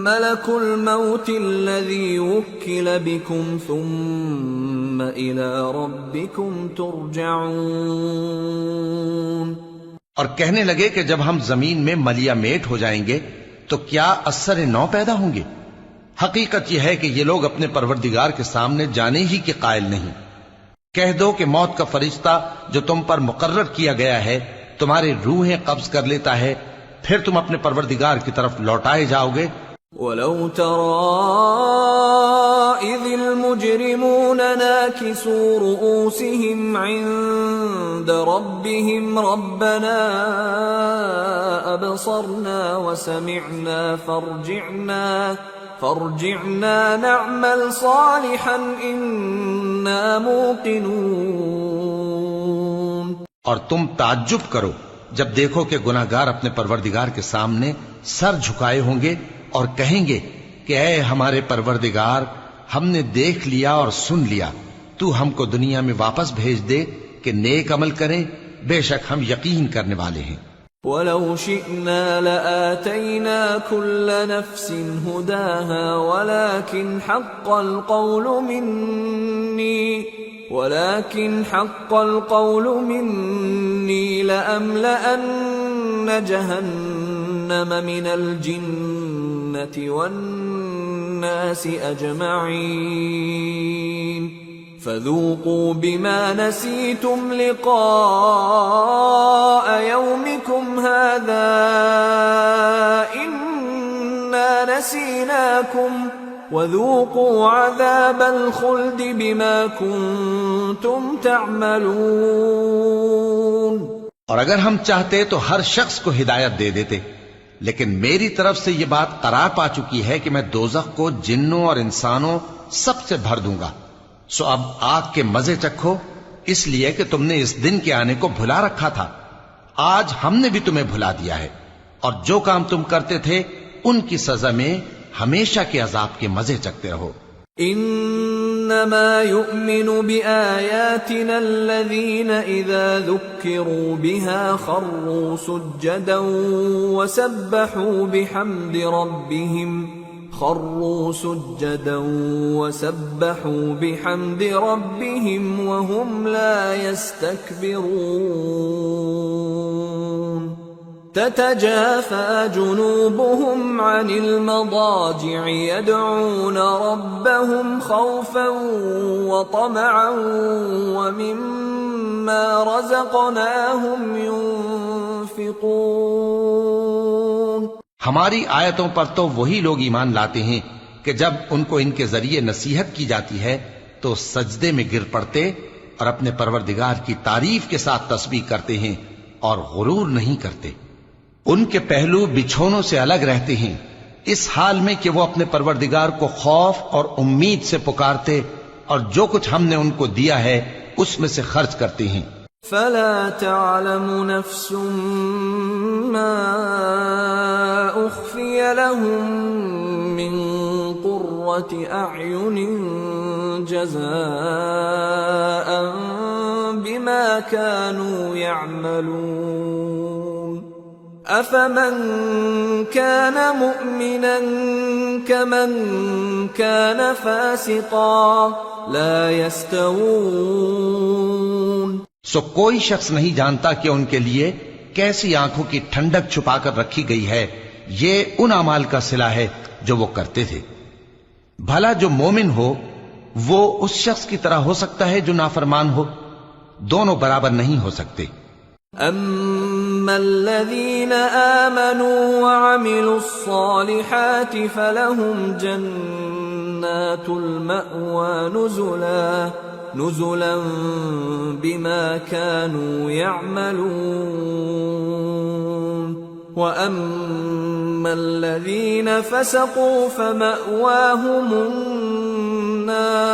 مَلَكُ الْمَوْتِ الَّذِي وُكِّلَ بِكُمْ ثُمَّ إِلَى رَبِّكُمْ تُرْجَعُونَ۔ اور کہنے لگے کہ جب ہم زمین میں ملیا میٹ ہو جائیں گے تو کیا اثر نو پیدا ہوں گے؟ حقیقت یہ ہے کہ یہ لوگ اپنے پروردگار کے سامنے جانے ہی کے قائل نہیں۔ کہہ دو کہ موت کا فرشتہ جو تم پر مقرر کیا گیا ہے تمہاری روحیں قبض کر لیتا ہے، پھر تم اپنے پروردگار کی طرف لوٹائے جاؤ گے۔ وَلَوْ تَرَىٰ إِذِ الْمُجْرِمُونَ نَاكِسُو رُءُوسِهِمْ عِندَ رَبِّهِمْ رَبَّنَا أَبْصَرْنَا وَسَمِعْنَا فارجعنا نعمل صالحا إنا موقنون۔ اور تم تعجب کرو جب دیکھو کہ گناہگار اپنے پروردگار کے سامنے سر جھکائے ہوں گے اور کہیں گے کہ اے ہمارے پروردگار، ہم نے دیکھ لیا اور سن لیا، تو ہم کو دنیا میں واپس بھیج دے کہ نیک عمل کریں، بے شک ہم یقین کرنے والے ہیں۔ وَلَوْ شِئْنَا لَآتَيْنَا كُلَّ نَفْسٍ هُدَاهَا وَلَكِنْ حَقَّ الْقَوْلُ مِنِّي لَأَمْلَأَنَّ جَهَنَّمَ مِنَ الْجِنَّةِ وَالنَّاسِ أَجْمَعِينَ فَذُوقُوا بِمَا نَسِيتُمْ لِقَاءَ يَوْمِكُمْ هَذَا إِنَّا نَسِينَاكُمْ وَذُوقُوا عَذَابَ الْخُلْدِ بِمَا كُنتُمْ تَعْمَلُونَ۔ اور اگر ہم چاہتے تو ہر شخص کو ہدایت دے دیتے، لیکن میری طرف سے یہ بات قرار پا چکی ہے کہ میں دوزخ کو جنوں اور انسانوں سب سے بھر دوں گا، سو اب آگ کے مزے چکھو، اس لیے کہ تم نے اس دن کے آنے کو بھلا رکھا تھا۔ آج ہم نے بھی تمہیں بھلا دیا ہے، اور جو کام تم کرتے تھے ان کی سزا میں ہمیشہ کے عذاب کے مزے چکتے رہو۔ انما يؤمن بآياتنا الذين اذا ذكروا بها خروا سجدا وسبحوا بحمد ربهم وهم لا يستكبرون تتجافى جنوبهم عن المضاجع يدعون ربهم خوفا وطمعا ومما رزقناهم ينفقون۔ ہماری آیتوں پر تو وہی لوگ ایمان لاتے ہیں کہ جب ان کو ان کے ذریعے نصیحت کی جاتی ہے تو سجدے میں گر پڑتے اور اپنے پروردگار کی تعریف کے ساتھ تسبیح کرتے ہیں اور غرور نہیں کرتے۔ ان کے پہلو بچھونوں سے الگ رہتے ہیں، اس حال میں کہ وہ اپنے پروردگار کو خوف اور امید سے پکارتے اور جو کچھ ہم نے ان کو دیا ہے اس میں سے خرچ کرتے ہیں۔ فلا تعلم نفس ما اخفي لهم من قرة اعين جزاء بما كانوا يعملون افمن كان مؤمنا كمن كان فاسقا لا يستوون۔ سو کوئی شخص نہیں جانتا کہ ان کے لیے کیسی آنکھوں کی ٹھنڈک چھپا کر رکھی گئی ہے، یہ ان اعمال کا صلہ ہے جو وہ کرتے تھے۔ بھلا جو مومن ہو وہ اس شخص کی طرح ہو سکتا ہے جو نافرمان ہو؟ دونوں برابر نہیں ہو سکتے۔ الذين آمنوا وعملوا الصالحات فلهم جنات المأوى نزلا بما كانوا يعملون وأما الذين فسقوا فمأواهم النار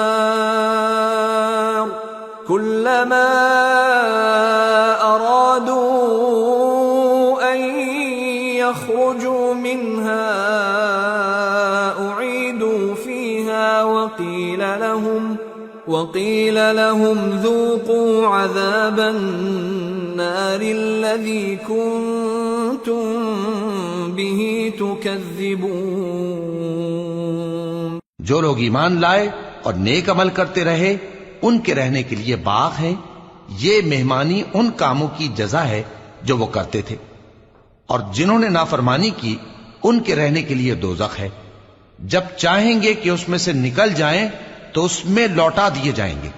كلما أرادوا أن يخرجوا منها أعيدوا فيها وقيل لهم ذوقوا عذاب النار الذي كنتم به تكذبون۔ جو لوگ ایمان لائے اور نیک عمل کرتے رہے ان کے رہنے کے لیے باغ ہیں، یہ مہمانی ان کاموں کی جزا ہے جو وہ کرتے تھے، اور جنہوں نے نافرمانی کی ان کے رہنے کے لیے دوزخ ہے، جب چاہیں گے کہ اس میں سے نکل جائیں تو اس میں لوٹا دیے جائیں گے،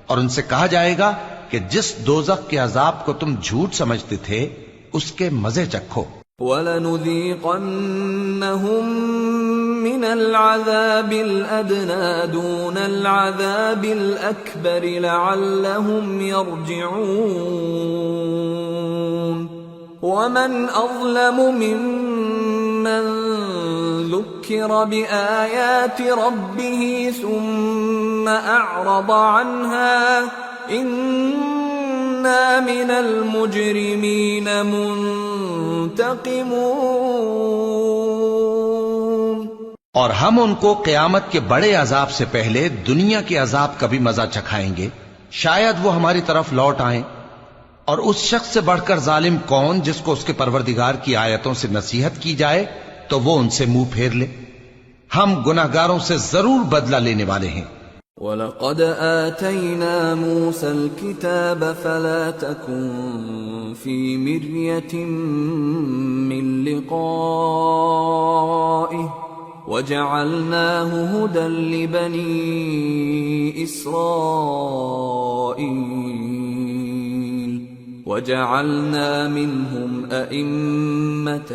اور ان سے کہا جائے گا کہ جس دوزخ کے عذاب کو تم جھوٹ سمجھتے تھے اس کے مزے چکھو۔ وَلَنُذِيقَنَّهُم مِّنَ الْعَذَابِ الْأَدْنَىٰ دُونَ الْعَذَابِ الْأَكْبَرِ لَعَلَّهُمْ يَرْجِعُونَ وَمَنْ أَظْلَمُ مِمَّن ذُكِّرَ بِآيَاتِ رَبِّهِ ثُمَّ أَعْرَضَ عَنْهَا إِنَّا مِنَ الْمُجْرِمِينَ مُنْتَقِمُونَ۔ اور ہم ان کو قیامت کے بڑے عذاب سے پہلے دنیا کے عذاب کا بھی مزہ چکھائیں گے، شاید وہ ہماری طرف لوٹ آئیں۔ اور اس شخص سے بڑھ کر ظالم کون جس کو اس کے پروردگار کی آیتوں سے نصیحت کی جائے تو وہ ان سے منہ پھیر لے؟ ہم گناہگاروں سے ضرور بدلہ لینے والے ہیں۔ وَلَقَدْ آتَيْنَا مُوسَى الْكِتَابَ فَلَا تَكُنْ فِي مِرْيَةٍ مِّن لِقَائِهِ وَجَعَلْنَاهُ هُدًى لِبَنِي إِسْرَائِيلَ وَجَعَلْنَا مِنْهُمْ أَئِمَّةً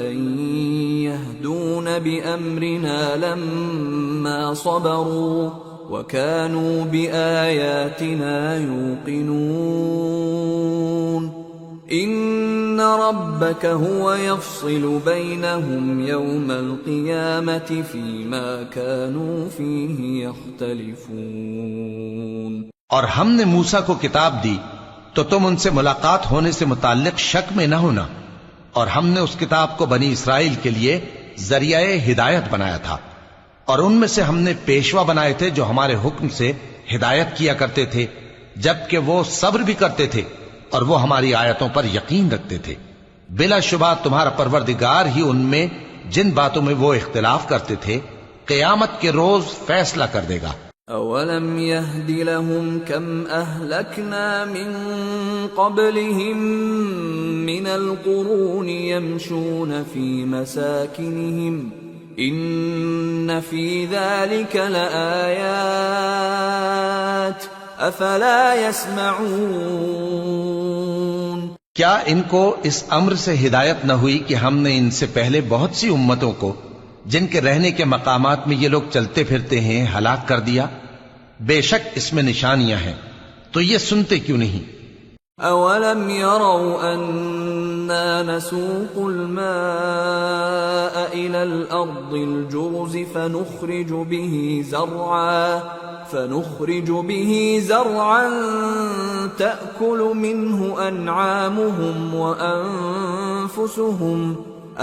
يَهْدُونَ بِأَمْرِنَا لَمَّا صَبَرُوا وَكَانُوا بِآيَاتِنَا يُوقِنُونَ۔ إِنَّ رَبَّكَ هُوَ يَفْصِلُ بَيْنَهُمْ يَوْمَ الْقِيَامَةِ فِيمَا كَانُوا فِيهِ يَخْتَلِفُونَ۔ اور ہم نے موسیٰ کو کتاب دی تو تم ان سے ملاقات ہونے سے متعلق شک میں نہ ہونا، اور ہم نے اس کتاب کو بنی اسرائیل کے لیے ذریعہ ہدایت بنایا تھا، اور ان میں سے ہم نے پیشوا بنائے تھے جو ہمارے حکم سے ہدایت کیا کرتے تھے، جبکہ وہ صبر بھی کرتے تھے اور وہ ہماری آیتوں پر یقین رکھتے تھے۔ بلا شبہ تمہارا پروردگار ہی ان میں جن باتوں میں وہ اختلاف کرتے تھے قیامت کے روز فیصلہ کر دے گا۔ أَوَلَمْ يَهْدِ لَهُمْ كَمْ أَهْلَكْنَا مِنْ قَبْلِهِمْ مِنَ الْقُرُونِ يَمْشُونَ فِي مَسَاكِنِهِمْ إِنَّ فِي ذَلِكَ لَآيَاتٍ أَفَلَا يَسْمَعُونَ۔ کیا ان کو اس امر سے ہدایت نہ ہوئی کہ ہم نے ان سے پہلے بہت سی امتوں کو جن کے رہنے کے مقامات میں یہ لوگ چلتے پھرتے ہیں ہلاک کر دیا؟ بے شک اس میں نشانیاں ہیں، تو یہ سنتے کیوں نہیں؟ أَوَلَمْ يَرَوْا أَنَّا نَسُوقُ الْمَاءَ إِلَى الْأَرْضِ الْجُرُزِ فنخرج به زرعا تأكل منه أنعامهم وأنفسهم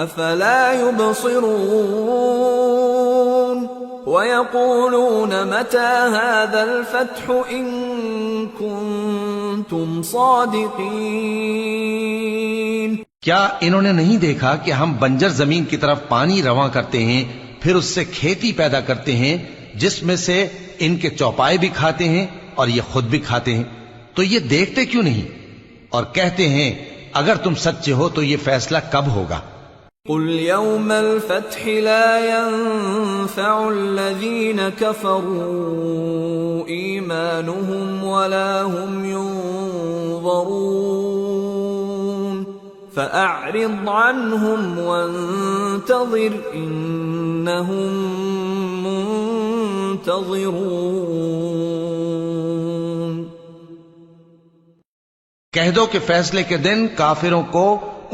أفلا يبصرون ويقولون متى هذا الفتح إن كنتم صادقين۔ کیا انہوں نے نہیں دیکھا کہ ہم بنجر زمین کی طرف پانی رواں کرتے ہیں، پھر اس سے کھیتی پیدا کرتے ہیں جس میں سے ان کے چوپائے بھی کھاتے ہیں اور یہ خود بھی کھاتے ہیں؟ تو یہ دیکھتے کیوں نہیں اور کہتے ہیں اگر تم سچے ہو تو یہ فیصلہ کب ہوگا؟ قل يوم الفتح لا ينفع الذين كفروا إيمانهم ولا هم ينظرون فأعرض عنهم وانتظر إنهم منتظرون۔ کہہ دو کہ فیصلے کے دن کافروں کو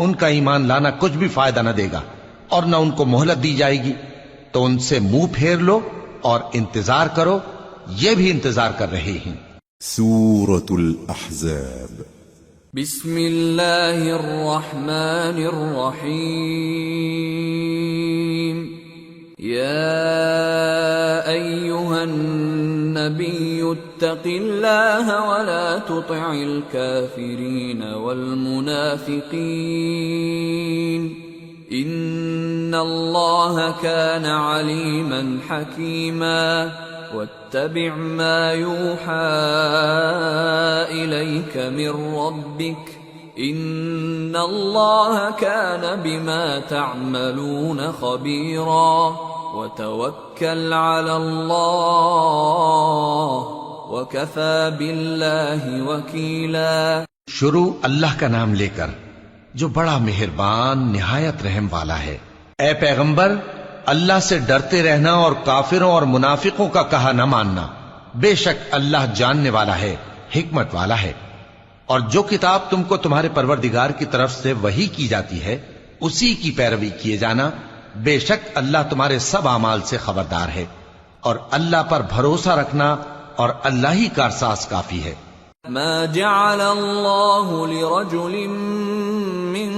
ان کا ایمان لانا کچھ بھی فائدہ نہ دے گا اور نہ ان کو مہلت دی جائے گی، تو ان سے منہ پھیر لو اور انتظار کرو، یہ بھی انتظار کر رہے ہیں۔ سورة الأحزاب بسم اللہ الرحمن الرحیم۔ یا ایہا النبی اتق اللہ ولا تطع الكافرین والمنافقین ان اللہ کان علیما حکیما واتبع ما يوحى إليك من ربك إن الله كان بما تعملون خبيرا وتوكل على الله وكفى بالله وكيلا۔ شروع اللہ کا نام لے کر جو بڑا مہربان نہایت رحم والا ہے۔ اے پیغمبر، اللہ سے ڈرتے رہنا اور کافروں اور منافقوں کا کہا نہ ماننا، بے شک اللہ جاننے والا ہے، حکمت والا ہے۔ اور جو کتاب تم کو تمہارے پروردگار کی طرف سے وحی کی جاتی ہے اسی کی پیروی کیے جانا، بے شک اللہ تمہارے سب اعمال سے خبردار ہے، اور اللہ پر بھروسہ رکھنا اور اللہ ہی کارساز کافی ہے۔ ما جعل اللہ لرجل من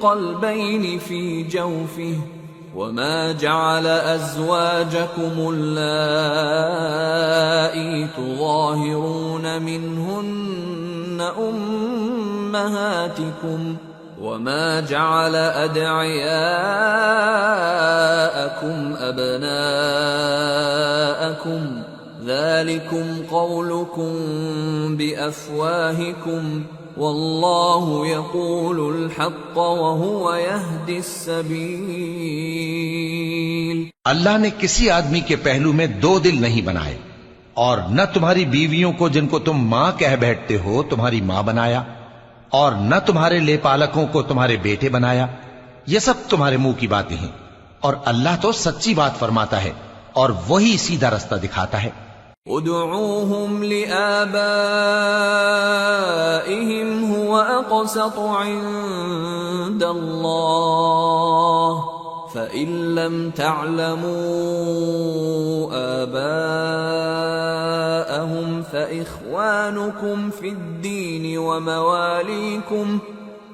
قلبین فی جوفہ وما جعل أزواجكم اللائي تظاهرون منهن أمهاتكم وما جعل أدعياءكم أبناءكم ذلكم قولكم بأفواهكم واللہ یقول الحق وہو یہدی السبیل۔ اللہ نے کسی آدمی کے پہلو میں دو دل نہیں بنائے، اور نہ تمہاری بیویوں کو جن کو تم ماں کہہ بیٹھتے ہو تمہاری ماں بنایا، اور نہ تمہارے لے پالکوں کو تمہارے بیٹے بنایا۔ یہ سب تمہارے منہ کی باتیں ہیں، اور اللہ تو سچی بات فرماتا ہے اور وہی سیدھا رستہ دکھاتا ہے۔ ادعوهم لآبائهم هو أقسط عند الله فإن لم تعلموا آباءهم فإخوانكم في الدين ومواليكم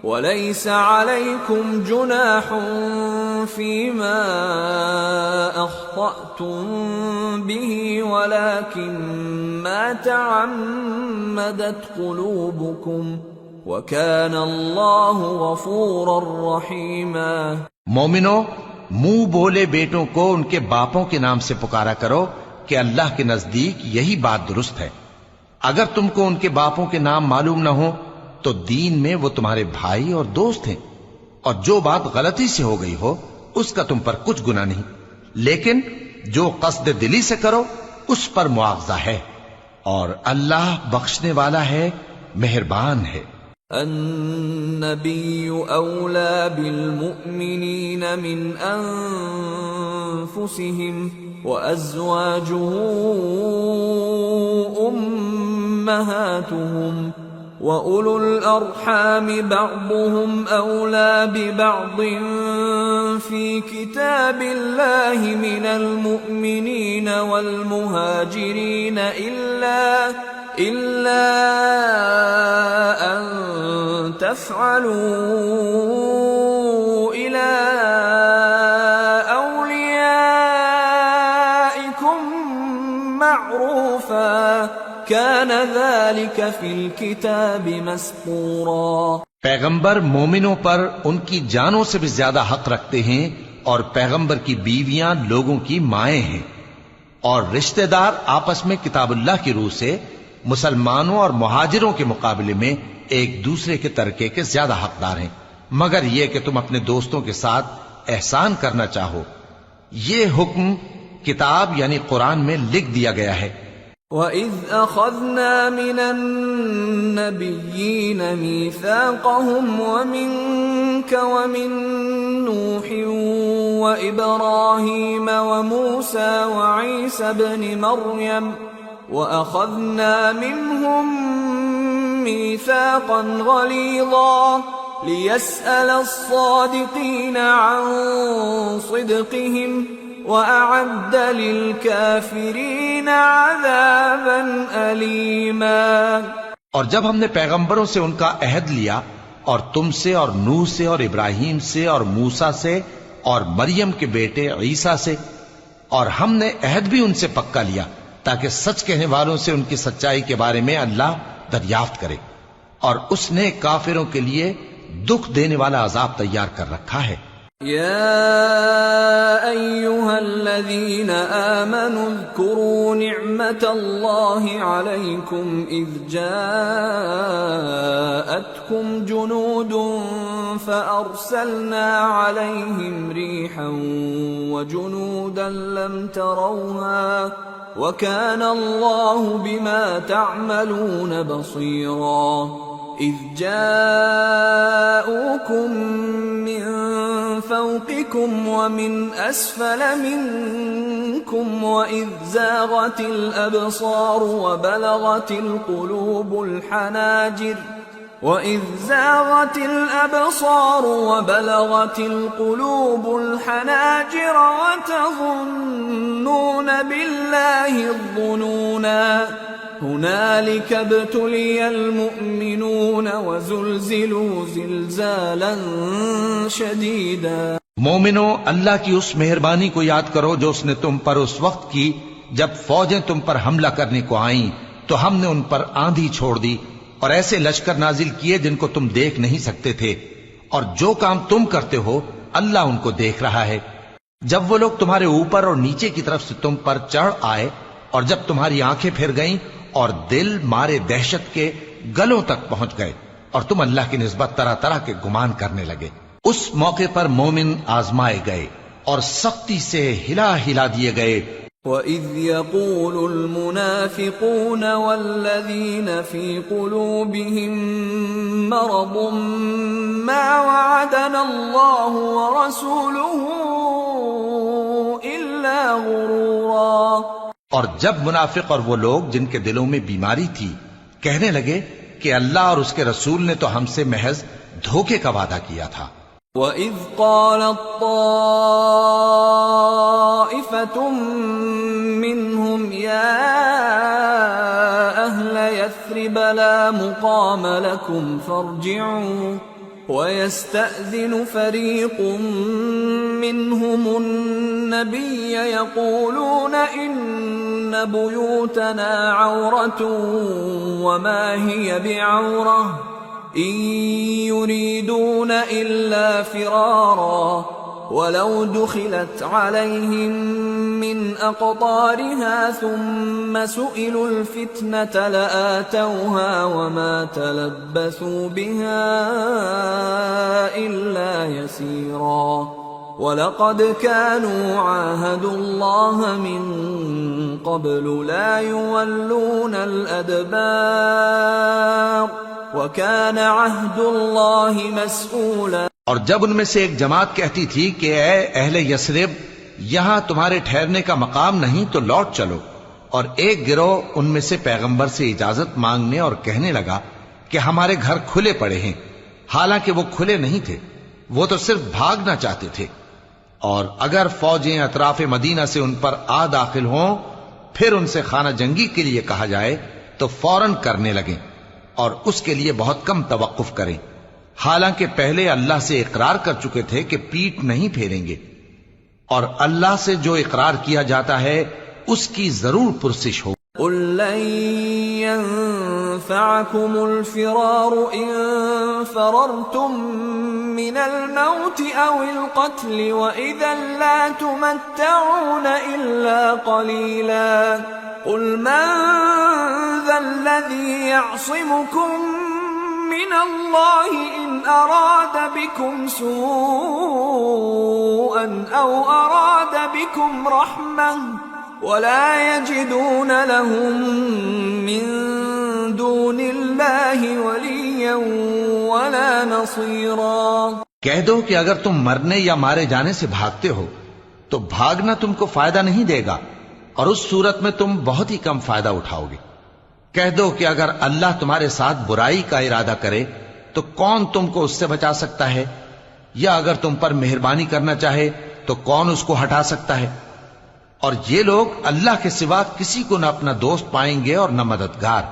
وليس عليكم جناح فيما أخطأتم به ولكن ما تعمدت قلوبكم وكان الله غفورا رحيما۔ مومنو، منہ بولے بیٹوں کو ان کے باپوں کے نام سے پکارا کرو کہ اللہ کے نزدیک یہی بات درست ہے۔ اگر تم کو ان کے باپوں کے نام معلوم نہ ہو تو دین میں وہ تمہارے بھائی اور دوست ہیں، اور جو بات غلطی سے ہو گئی ہو اس کا تم پر کچھ گناہ نہیں، لیکن جو قصد دلی سے کرو اس پر مواخذہ ہے، اور اللہ بخشنے والا ہے، مہربان ہے۔ النبی اولا بالمؤمنین من انفسهم وازواجه امہاتهم وَأُولُو الْأَرْحَامِ بَعْضُهُمْ أَوْلَى بِبَعْضٍ فِي كِتَابِ اللَّهِ مِنَ الْمُؤْمِنِينَ وَالْمُهَاجِرِينَ إِلَّا أَن تَفْعَلُوا إِلَى أَوْلِيَائِكُمْ مَعْرُوفًا كَانَ ذَلِكَ فِي الْكِتَابِ مَسْطُورًا۔ پیغمبر مومنوں پر ان کی جانوں سے بھی زیادہ حق رکھتے ہیں، اور پیغمبر کی بیویاں لوگوں کی مائیں ہیں، اور رشتہ دار آپس میں کتاب اللہ کی روح سے مسلمانوں اور مہاجروں کے مقابلے میں ایک دوسرے کے ترکے کے زیادہ حقدار ہیں، مگر یہ کہ تم اپنے دوستوں کے ساتھ احسان کرنا چاہو۔ یہ حکم کتاب یعنی قرآن میں لکھ دیا گیا ہے۔ وَإِذْ أَخَذْنَا مِنَ النَّبِيِّينَ مِيثَاقَهُمْ وَمِنكَ وَمِن نُّوحٍ وَإِبْرَاهِيمَ وَمُوسَىٰ وَعِيسَى ابْنِ مَرْيَمَ وَأَخَذْنَا مِنْهُم مِّيثَاقًا غَلِيظًا لِيَسْأَلَ الصَّادِقِينَ عَن صِدْقِهِمْ وَأَعَدَّ لِلْكَافِرِينَ عَذَابًا أَلِيمًا۔ اور جب ہم نے پیغمبروں سے ان کا عہد لیا اور تم سے اور نوح سے اور ابراہیم سے اور موسیٰ سے اور مریم کے بیٹے عیسیٰ سے، اور ہم نے عہد بھی ان سے پکا لیا تاکہ سچ کہنے والوں سے ان کی سچائی کے بارے میں اللہ دریافت کرے، اور اس نے کافروں کے لیے دکھ دینے والا عذاب تیار کر رکھا ہے۔ يا أيها الذين آمنوا اذكروا نعمة الله عليكم إذ جاءتكم جنود فأرسلنا عليهم ريحا وجنودا لم تروها وكان الله بما تعملون بصيرا إذ جاءوكم من فوقكم ومن أسفل منكم وإذ زاغت الأبصار وبلغت القلوب الحناجر وتظنون بالله الظنونا هنالك ابتلي المؤمنون وزلزلوا زلزالا شديدا۔ مومنو، اللہ کی اس مہربانی کو یاد کرو جو اس نے تم پر اس وقت کی جب فوجیں تم پر حملہ کرنے کو آئیں تو ہم نے ان پر آندھی چھوڑ دی اور ایسے لشکر نازل کیے جن کو تم دیکھ نہیں سکتے تھے، اور جو کام تم کرتے ہو اللہ ان کو دیکھ رہا ہے۔ جب وہ لوگ تمہارے اوپر اور نیچے کی طرف سے تم پر چڑھ آئے اور جب تمہاری آنکھیں پھر گئیں اور دل مارے دہشت کے گلوں تک پہنچ گئے اور تم اللہ کی نسبت طرح طرح کے گمان کرنے لگے، اس موقع پر مومن آزمائے گئے اور سختی سے ہلا ہلا دیے گئے۔ وَإِذْ يَقُولُ الْمُنَافِقُونَ وَالَّذِينَ فِي قُلُوبِهِم مَّرَضٌ مَّا وَعَدَنَا اللَّهُ وَرَسُولُهُ إِلَّا غُرُورًا۔ اور جب منافق اور وہ لوگ جن کے دلوں میں بیماری تھی کہنے لگے کہ اللہ اور اس کے رسول نے تو ہم سے محض دھوکے کا وعدہ کیا تھا۔ وَإِذْ قَالَت طَّائِفَةٌ مِّنْهُمْ يَا أَهْلَ يَثْرِبَ لَا مُقَامَ لَكُمْ فَارْجِعُوا وَيَسْتَأْذِنُ فَرِيقٌ مِّنْهُمُ النَّبِيَّ يَقُولُونَ إِنَّ بُيُوتَنَا عَوْرَةٌ وَمَا هِيَ بِعَوْرَةٍ إِن يُرِيدُونَ إِلَّا فِرَارًا وَلَوْ دُخِلَتْ عَلَيْهِم مِّنْ أَقْطَارِهَا ثُمَّ سُئِلُوا الْفِتْنَةَ لَآتَوْهَا وَمَا تَلَبَّثُوا بِهَا إِلَّا يَسِيرًا وَلَقَدْ كَانُوا عَاهَدُوا اللَّهَ مِن قَبْلُ لَا يُوَلُّونَ الْأَدْبَارَ وَكَانَ عَهْدُ اللَّهِ مَسْئُولًا۔ اور جب ان میں سے ایک جماعت کہتی تھی کہ اے اہل یثرب، یہاں تمہارے ٹھہرنے کا مقام نہیں تو لوٹ چلو، اور ایک گروہ ان میں سے پیغمبر سے اجازت مانگنے اور کہنے لگا کہ ہمارے گھر کھلے پڑے ہیں، حالانکہ وہ کھلے نہیں تھے، وہ تو صرف بھاگنا چاہتے تھے، اور اگر فوجیں اطراف مدینہ سے ان پر آ داخل ہوں پھر ان سے خانہ جنگی کے لیے کہا جائے تو فوراً کرنے لگیں اور اس کے لیے بہت کم توقف کریں، حالانکہ پہلے اللہ سے اقرار کر چکے تھے کہ پیٹ نہیں پھیریں گے، اور اللہ سے جو اقرار کیا جاتا ہے اس کی ضرور پرسش ہو۔ قُل لَّن يَنفَعَكُمُ الْفِرَارُ إِن فَرَرْتُم مِّنَ الْمَوْتِ أَوِ الْقَتْلِ وَإِذًا لَّا تُمَتَّعُونَ إِلَّا قَلِيلًا قُلْ مَن ذَا الَّذِي يَعْصِمُكُم مِّنَ اللَّهِ إِنْ أَرَادَ بِكُمْ سُوءًا أَوْ أَرَادَ بِكُمْ رَحْمَةً ولا يجدون لهم من دون الله وليا ولا نصيرا۔ کہہ دو کہ اگر تم مرنے یا مارے جانے سے بھاگتے ہو تو بھاگنا تم کو فائدہ نہیں دے گا، اور اس صورت میں تم بہت ہی کم فائدہ اٹھاؤ گے۔ کہہ دو کہ اگر اللہ تمہارے ساتھ برائی کا ارادہ کرے تو کون تم کو اس سے بچا سکتا ہے، یا اگر تم پر مہربانی کرنا چاہے تو کون اس کو ہٹا سکتا ہے؟ اور یہ لوگ اللہ کے سوا کسی کو نہ اپنا دوست پائیں گے اور نہ مددگار۔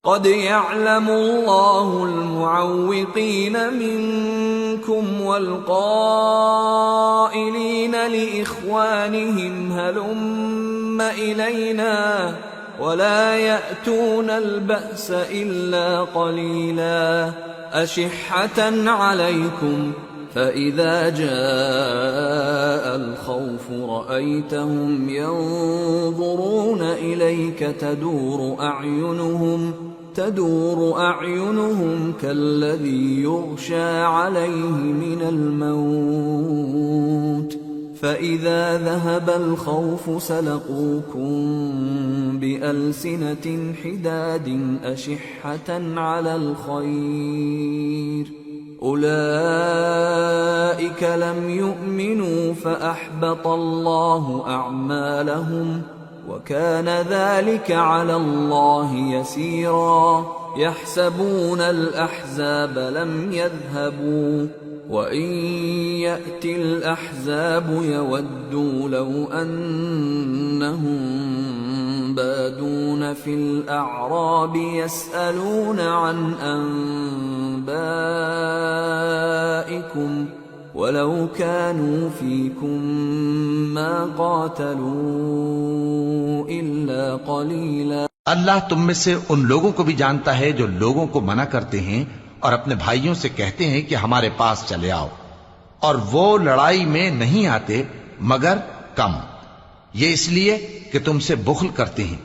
قد يعلم الله المعوقين منكم والقائلين لإخوانهم هلم إلينا ولا يأتون البأس إلا قليلا أشحة عليكم فإذا جاء الخوف رأيتهم ينظرون إليك تدور أعينهم كالذي يغشى عليه من الموت فإذا ذهب الخوف سلقوكم بألسنة حداد أشحة على الخير أولئك لم يؤمنوا فأحبط الله أعمالهم وكان ذلك على الله يسيرا يحسبون الأحزاب لم يذهبوا وإن يأتي الأحزاب يودوا لو أنهم بادون في الأعراب يسألون عن أنبائكم ولو كانوا فيكم ما قاتلوا إلا قليلا۔ اللہ تم میں سے ان لوگوں کو بھی جانتا ہے جو لوگوں کو منع کرتے ہیں اور اپنے بھائیوں سے کہتے ہیں کہ ہمارے پاس چلے آؤ، اور وہ لڑائی میں نہیں آتے مگر کم، یہ اس لیے کہ تم سے بخل کرتے ہیں۔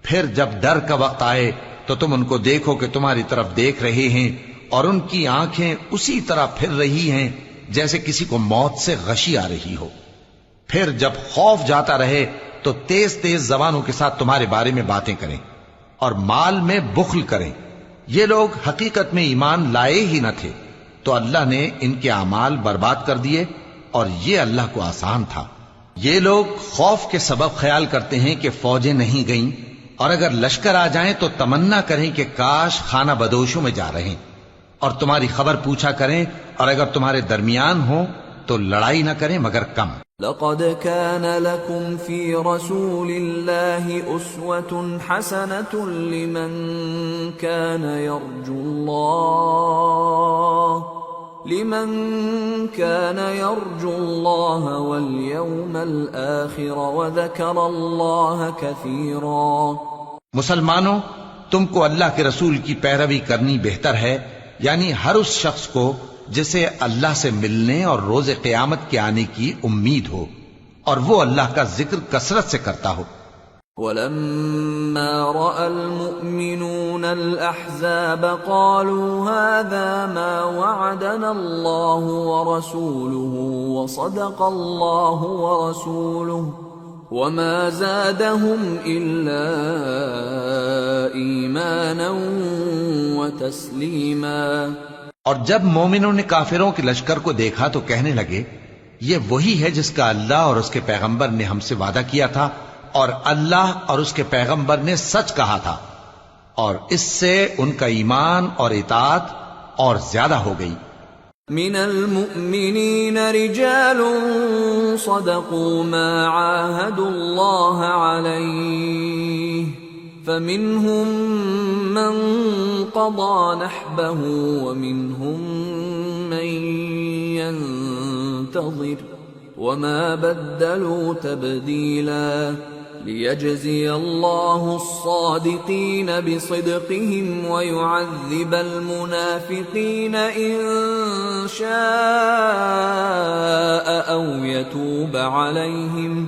پھر جب ڈر کا وقت آئے تو تم ان کو دیکھو کہ تمہاری طرف دیکھ رہے ہیں اور ان کی آنکھیں اسی طرح پھر رہی ہیں جیسے کسی کو موت سے غشی آ رہی ہو۔ پھر جب خوف جاتا رہے تو تیز تیز زبانوں کے ساتھ تمہارے بارے میں باتیں کریں اور مال میں بخل کریں۔ یہ لوگ حقیقت میں ایمان لائے ہی نہ تھے، تو اللہ نے ان کے اعمال برباد کر دیے، اور یہ اللہ کو آسان تھا۔ یہ لوگ خوف کے سبب خیال کرتے ہیں کہ فوجیں نہیں گئیں، اور اگر لشکر آ جائیں تو تمنا کریں کہ کاش خانہ بدوشوں میں جا رہے، اور تمہاری خبر پوچھا کریں، اور اگر تمہارے درمیان ہوں تو لڑائی نہ کریں مگر کم۔ لقد كان لكم في رسول الله أسوة حسنة لمن كان يرجو الله واليوم الآخر وذكر الله كثيرا۔ مسلمانوں، تم کو اللہ کے رسول کی پیروی کرنی بہتر ہے، یعنی ہر اس شخص کو جسے اللہ سے ملنے اور روز قیامت کے آنے کی امید ہو، اور وہ اللہ کا ذکر کثرت سے کرتا ہو۔ وَلَمَّا رَأَى الْمُؤْمِنُونَ الْأَحْزَابَ قَالُوا هَذَا مَا وَعَدَنَا اللَّهُ وَرَسُولُهُ وَصَدَقَ اللَّهُ وَرَسُولُهُ وَمَا زَادَهُمْ إِلَّا إِيمَانًا وَتَسْلِيمًا۔ اور جب مومنوں نے کافروں کے لشکر کو دیکھا تو کہنے لگے، یہ وہی ہے جس کا اللہ اور اس کے پیغمبر نے ہم سے وعدہ کیا تھا، اور اللہ اور اس کے پیغمبر نے سچ کہا تھا، اور اس سے ان کا ایمان اور اطاعت اور زیادہ ہو گئی۔ من المؤمنین رجال صدقوا ما عاهدوا الله عليه فمنهم من قضى نحبه ومنهم من ينتظر وما بدلوا تبديلا ليجزي الله الصادقين بصدقهم ويعذب المنافقين إن شاء أو يتوب عليهم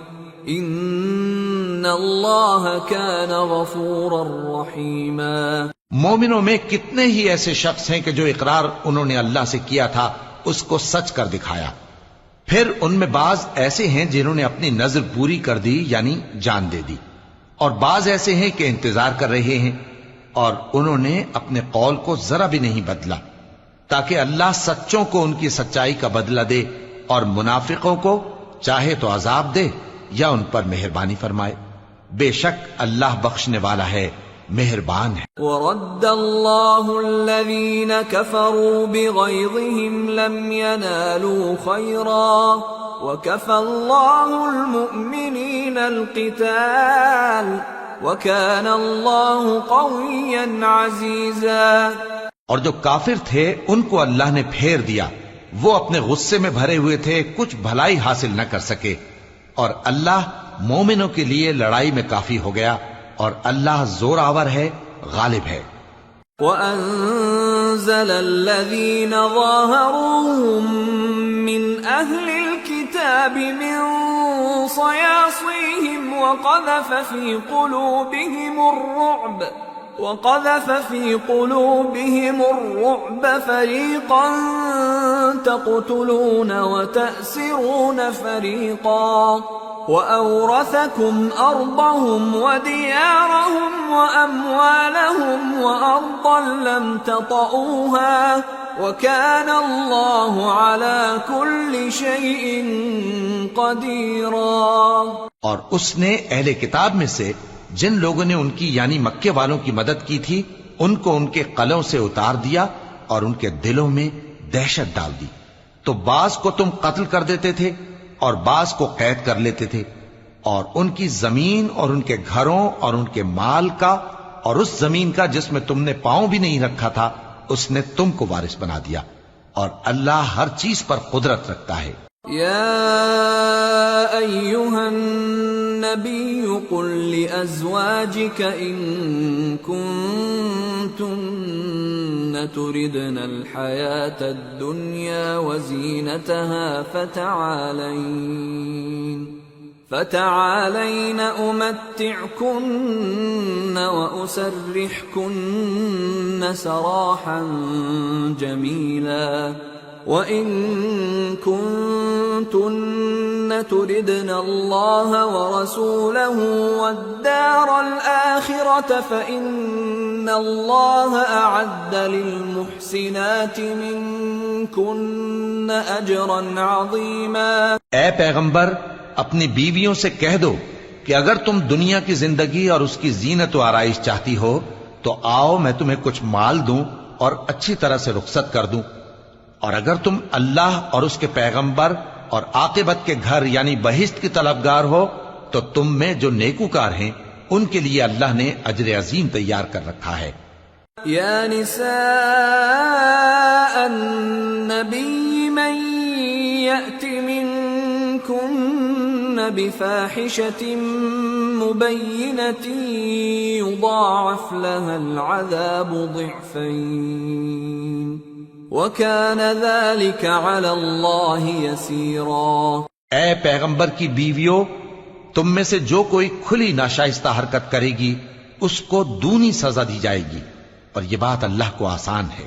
إن الله كان غفورا رحيما۔ مومنوں میں کتنے ہی ایسے شخص ہیں کہ جو اقرار انہوں نے اللہ سے کیا تھا اس کو سچ کر دکھایا، پھر ان میں بعض ایسے ہیں جنہوں نے اپنی نظر پوری کر دی یعنی جان دے دی، اور بعض ایسے ہیں کہ انتظار کر رہے ہیں، اور انہوں نے اپنے قول کو ذرا بھی نہیں بدلا، تاکہ اللہ سچوں کو ان کی سچائی کا بدلہ دے اور منافقوں کو چاہے تو عذاب دے یا ان پر مہربانی فرمائے۔ بے شک اللہ بخشنے والا ہے، مہربان ہے۔ ورد اللہ الذین کفروا بغیظہم لم ینالوا خیرا وکفى اللہ المؤمنین القتال وکان اللہ قویا عزیزا۔ اور جو کافر تھے ان کو اللہ نے پھیر دیا، وہ اپنے غصے میں بھرے ہوئے تھے، کچھ بھلائی حاصل نہ کر سکے، اور اللہ مومنوں کے لیے لڑائی میں کافی ہو گیا، اور اللہ زور آور ہے، غالب ہے۔ وَأَنزَلَ الَّذِينَ ظَاهَرُوهُم مِّنْ أَهْلِ الْكِتَابِ مِنْ صَيَاصِيهِمْ وقذف في قلوبهم الرعب فريقا تقتلون وتأسرون فريقا وأورثكم أرضهم وديارهم وأموالهم وأرضا لم تطئوها وكان الله على كل شيء قديرا۔ اور اس نے اہل کتاب میں سے جن لوگوں نے ان کی یعنی مکے والوں کی مدد کی تھی ان کو ان کے قلعوں سے اتار دیا اور ان کے دلوں میں دہشت ڈال دی، تو بعض کو تم قتل کر دیتے تھے اور بعض کو قید کر لیتے تھے، اور ان کی زمین اور ان کے گھروں اور ان کے مال کا اور اس زمین کا جس میں تم نے پاؤں بھی نہیں رکھا تھا اس نے تم کو وارث بنا دیا، اور اللہ ہر چیز پر قدرت رکھتا ہے۔ یا ایھا النبی قل لأزواجک ان کنتن تردن الحیاة الدنیا وزینتها فتعالین امتعکن واسرحکن سراحا جمیلا وَإِن كُنتُنَّ تُرِدْنَ اللَّهَ وَرَسُولَهُ وَالدَّارَ الْآخِرَةَ فَإِنَّ اللَّهَ أَعَدَّ لِلْمُحْسِنَاتِ مِنكُنَّ أَجْرًا عَظِيمًا۔ اے پیغمبر اپنی بیویوں سے کہہ دو کہ اگر تم دنیا کی زندگی اور اس کی زینت و آرائش چاہتی ہو تو آؤ میں تمہیں کچھ مال دوں اور اچھی طرح سے رخصت کر دوں، اور اگر تم اللہ اور اس کے پیغمبر اور عاقبت کے گھر یعنی بہشت کی طلبگار ہو تو تم میں جو نیکوکار ہیں ان کے لیے اللہ نے اجر عظیم تیار کر رکھا ہے۔ یا نساء النبی من یأت منکن بفاحشة مبینة یضاعف لها العذاب ضعفین وَكَانَ ذَلِكَ عَلَى اللَّهِ يَسِيرًا۔ اے پیغمبر کی بیویوں، تم میں سے جو کوئی کھلی ناشائستہ حرکت کرے گی اس کو دونی سزا دی جائے گی، اور یہ بات اللہ کو آسان ہے۔